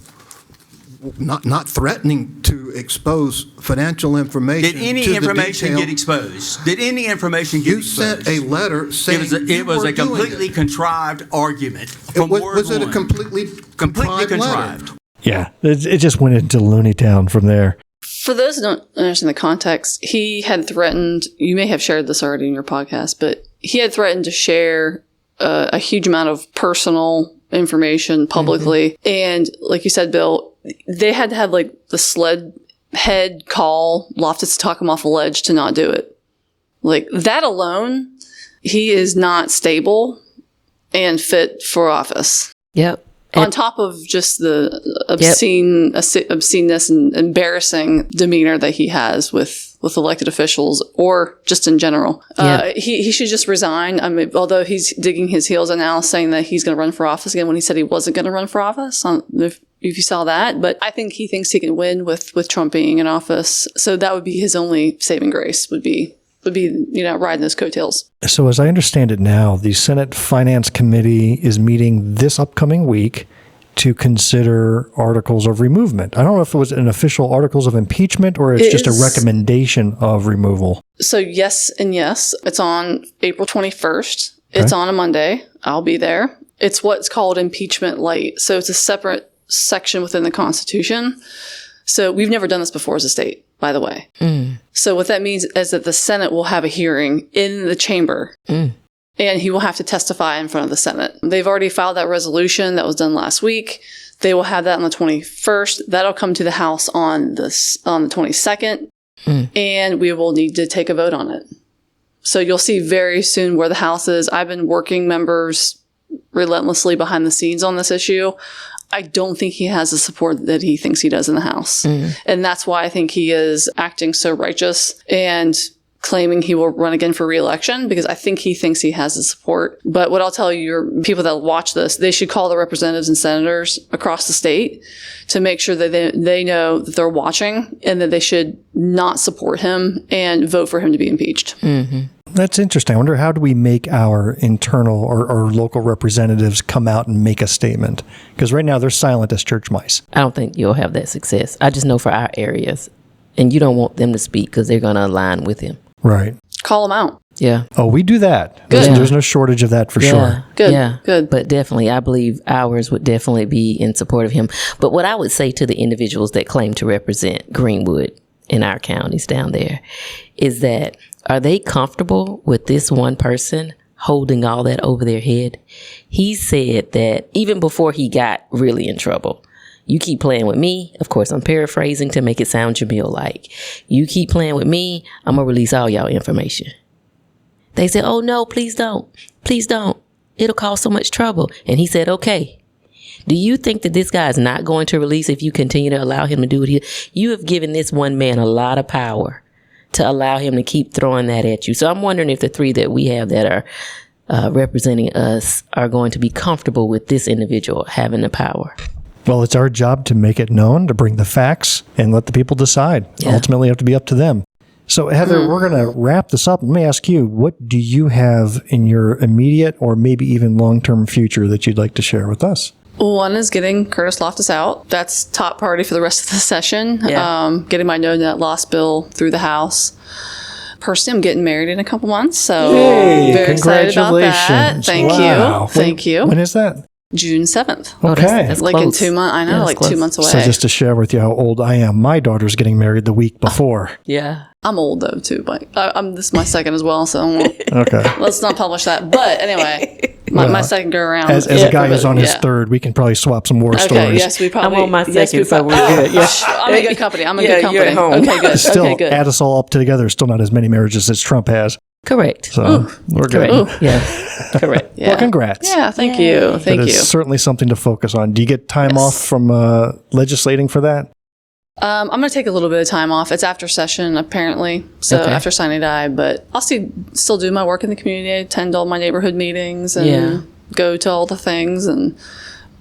Speaker 12: not threatening to expose financial information.
Speaker 13: Did any information get exposed? Did any information get exposed?
Speaker 12: You sent a letter saying
Speaker 13: it was a completely contrived argument.
Speaker 12: Was it a completely contrived?
Speaker 13: Letter?
Speaker 3: Yeah, it just went into Looney Town from there.
Speaker 2: For those who don't understand the context, he had threatened, you may have shared this already in your podcast, but he had threatened to share a huge amount of personal information publicly. And like you said, Bill, they had to have like the SLED head call Loftis to talk him off a ledge to not do it. Like that alone, he is not stable and fit for office.
Speaker 1: Yep.
Speaker 2: On top of just the obsceneness and embarrassing demeanor that he has with elected officials or just in general. He should just resign. I mean, although he's digging his heels in now saying that he's going to run for office again when he said he wasn't going to run for office. If you saw that, but I think he thinks he can win with Trump being in office. So that would be his only saving grace would be riding those coattails.
Speaker 3: So as I understand it now, the Senate Finance Committee is meeting this upcoming week to consider articles of removal. I don't know if it was an official articles of impeachment or it's just a recommendation of removal.
Speaker 2: So yes and yes. It's on April 21st. Okay. It's on a Monday. I'll be there. It's what's called impeachment light. So it's a separate section within the Constitution. So we've never done this before as a state, by the way. So what that means is that the Senate will have a hearing in the chamber and he will have to testify in front of the Senate. They've already filed that resolution that was done last week. They will have that on the 21st. That'll come to the House on the 22nd and we will need to take a vote on it. So you'll see very soon where the House is. I've been working members relentlessly behind the scenes on this issue. I don't think he has the support that he thinks he does in the House. And that's why I think he is acting so righteous and claiming he will run again for re-election because I think he thinks he has the support. But what I'll tell you, people that watch this, they should call the representatives and senators across the state to make sure that they know that they're watching and that they should not support him and vote for him to be impeached.
Speaker 3: That's interesting. I wonder how do we make our internal or local representatives come out and make a statement? Because right now they're silent as church mice.
Speaker 1: I don't think you'll have that success. I just know for our areas. And you don't want them to speak because they're going to align with him.
Speaker 3: Right.
Speaker 2: Call them out.
Speaker 1: Yeah.
Speaker 3: Oh, we do that. There's no shortage of that for sure.
Speaker 2: Good.
Speaker 1: But definitely, I believe ours would definitely be in support of him. But what I would say to the individuals that claim to represent Greenwood in our counties down there is that Are they comfortable with this one person holding all that over their head? He said that even before he got really in trouble, you keep playing with me. Of course, I'm paraphrasing to make it sound Jamil-like. You keep playing with me, I'm going to release all y'all information. They said, oh, no, please don't. Please don't. It'll cause so much trouble. And he said, okay. Do you think that this guy is not going to release if you continue to allow him to do it? You have given this one man a lot of power to allow him to keep throwing that at you. So I'm wondering if the three that we have that are representing us are going to be comfortable with this individual having the power.
Speaker 3: Well, it's our job to make it known, to bring the facts, and let the people decide.
Speaker 1: Yeah.
Speaker 3: Ultimately, it have to be up to them. So, Heather, we're going to wrap this up. Let me ask you, what do you have in your immediate or maybe even long-term future that you'd like to share with us?
Speaker 2: One is getting Curtis Loftis out. That's top priority for the rest of the session.
Speaker 1: Yeah.
Speaker 2: Getting my no net loss bill through the House. Personally, I'm getting married in a couple months, so
Speaker 3: Yay,
Speaker 2: very excited about that.
Speaker 3: congratulations.
Speaker 2: Thank
Speaker 3: Wow.
Speaker 2: you. Thank you.
Speaker 3: When is that?
Speaker 2: June 7th.
Speaker 3: Okay.
Speaker 1: That's
Speaker 2: like
Speaker 1: close.
Speaker 2: in 2 months. I know,
Speaker 1: Yeah,
Speaker 2: like
Speaker 1: that's
Speaker 2: 2
Speaker 1: close.
Speaker 2: months away.
Speaker 3: So just to share with you how old I am, my daughter's getting married the week before.
Speaker 1: Yeah.
Speaker 2: I'm old though too, but this is my second as well, so I won't,
Speaker 3: Okay.
Speaker 2: let's not publish that. But anyway, my second go around.
Speaker 3: As a guy who's on his third, we can probably swap some war
Speaker 2: Okay,
Speaker 3: stories.
Speaker 2: yes, we probably.
Speaker 1: I'm on my
Speaker 2: yes, we
Speaker 1: second, so we're good.
Speaker 2: Yeah. I'm in good company. I'm in good
Speaker 1: you're
Speaker 2: company.
Speaker 1: at home.
Speaker 2: Okay, good.
Speaker 3: Still,
Speaker 2: okay, good.
Speaker 3: add us all up together, still not as many marriages as Trump has.
Speaker 1: Correct.
Speaker 3: So we're good.
Speaker 1: Correct. Yeah. Correct.
Speaker 2: Yeah.
Speaker 3: Well, congrats.
Speaker 2: Yeah, thank you. Thank
Speaker 3: That
Speaker 2: you.
Speaker 3: is certainly something to focus on. Do you get time off from legislating for that?
Speaker 2: I'm going to take a little bit of time off. It's after session, apparently. So
Speaker 3: Okay.
Speaker 2: after Sine Die, but I'll still do my work in the community. I attend all my neighborhood meetings and go to all the things, and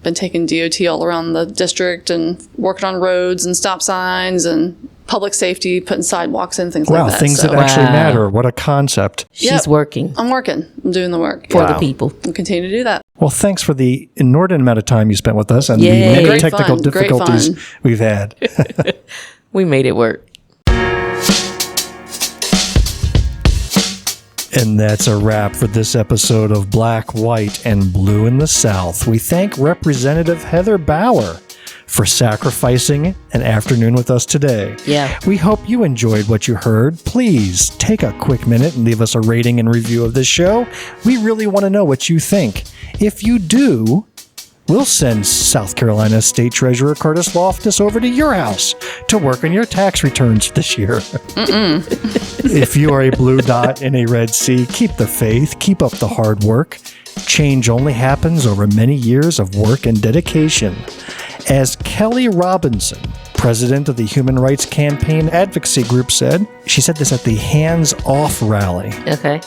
Speaker 2: been taking DOT all around the district and working on roads and stop signs and public safety, putting sidewalks in, things
Speaker 3: Wow,
Speaker 2: like that.
Speaker 3: things that actually matter. What a concept.
Speaker 1: She's working.
Speaker 2: I'm working. I'm doing the work.
Speaker 1: For the people.
Speaker 2: I'll continue to do that.
Speaker 3: Well, thanks for the inordinate amount of time you spent with us and
Speaker 1: Yay.
Speaker 3: the many
Speaker 2: Great
Speaker 3: technical
Speaker 2: fun. Great
Speaker 3: difficulties
Speaker 2: fun.
Speaker 3: we've had.
Speaker 1: We made it work.
Speaker 3: And that's a wrap for this episode of Black, White, and Blue in the South. We thank Representative Heather Bauer for sacrificing an afternoon with us today.
Speaker 1: Yeah.
Speaker 3: We hope you enjoyed what you heard. Please take a quick minute and leave us a rating and review of this show. We really want to know what you think. If you do, we'll send South Carolina State Treasurer Curtis Loftis over to your house to work on your tax returns this year. If you are a blue dot in a red sea, keep the faith, keep up the hard work. Change only happens over many years of work and dedication. As Kelly Robinson, president of the Human Rights Campaign Advocacy Group, said, she said this at the Hands Off rally.
Speaker 1: Okay.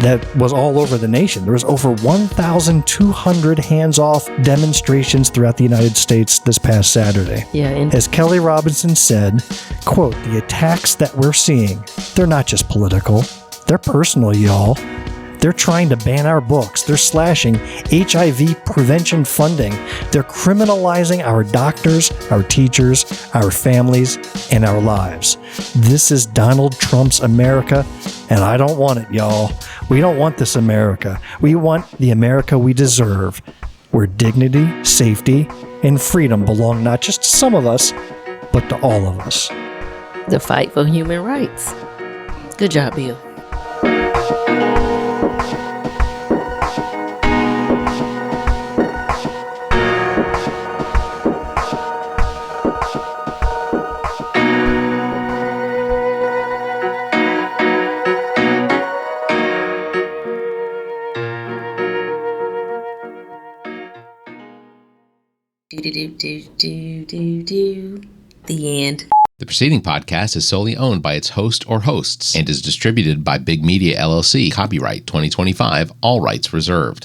Speaker 3: That was all over the nation. There was over 1,200 hands-off demonstrations throughout the United States this past Saturday.
Speaker 1: Yeah.
Speaker 3: As Kelly Robinson said, quote, the attacks that we're seeing, they're not just political. They're personal, y'all. They're trying to ban our books. They're slashing HIV prevention funding. They're criminalizing our doctors, our teachers, our families, and our lives. This is Donald Trump's America, and I don't want it, y'all. We don't want this America. We want the America we deserve, where dignity, safety, and freedom belong not just to some of us, but to all of us.
Speaker 1: The fight for human rights. Good job, Bill. The end.
Speaker 16: The preceding podcast is solely owned by its host or hosts and is distributed by Big Media LLC. Copyright 2025, all rights reserved.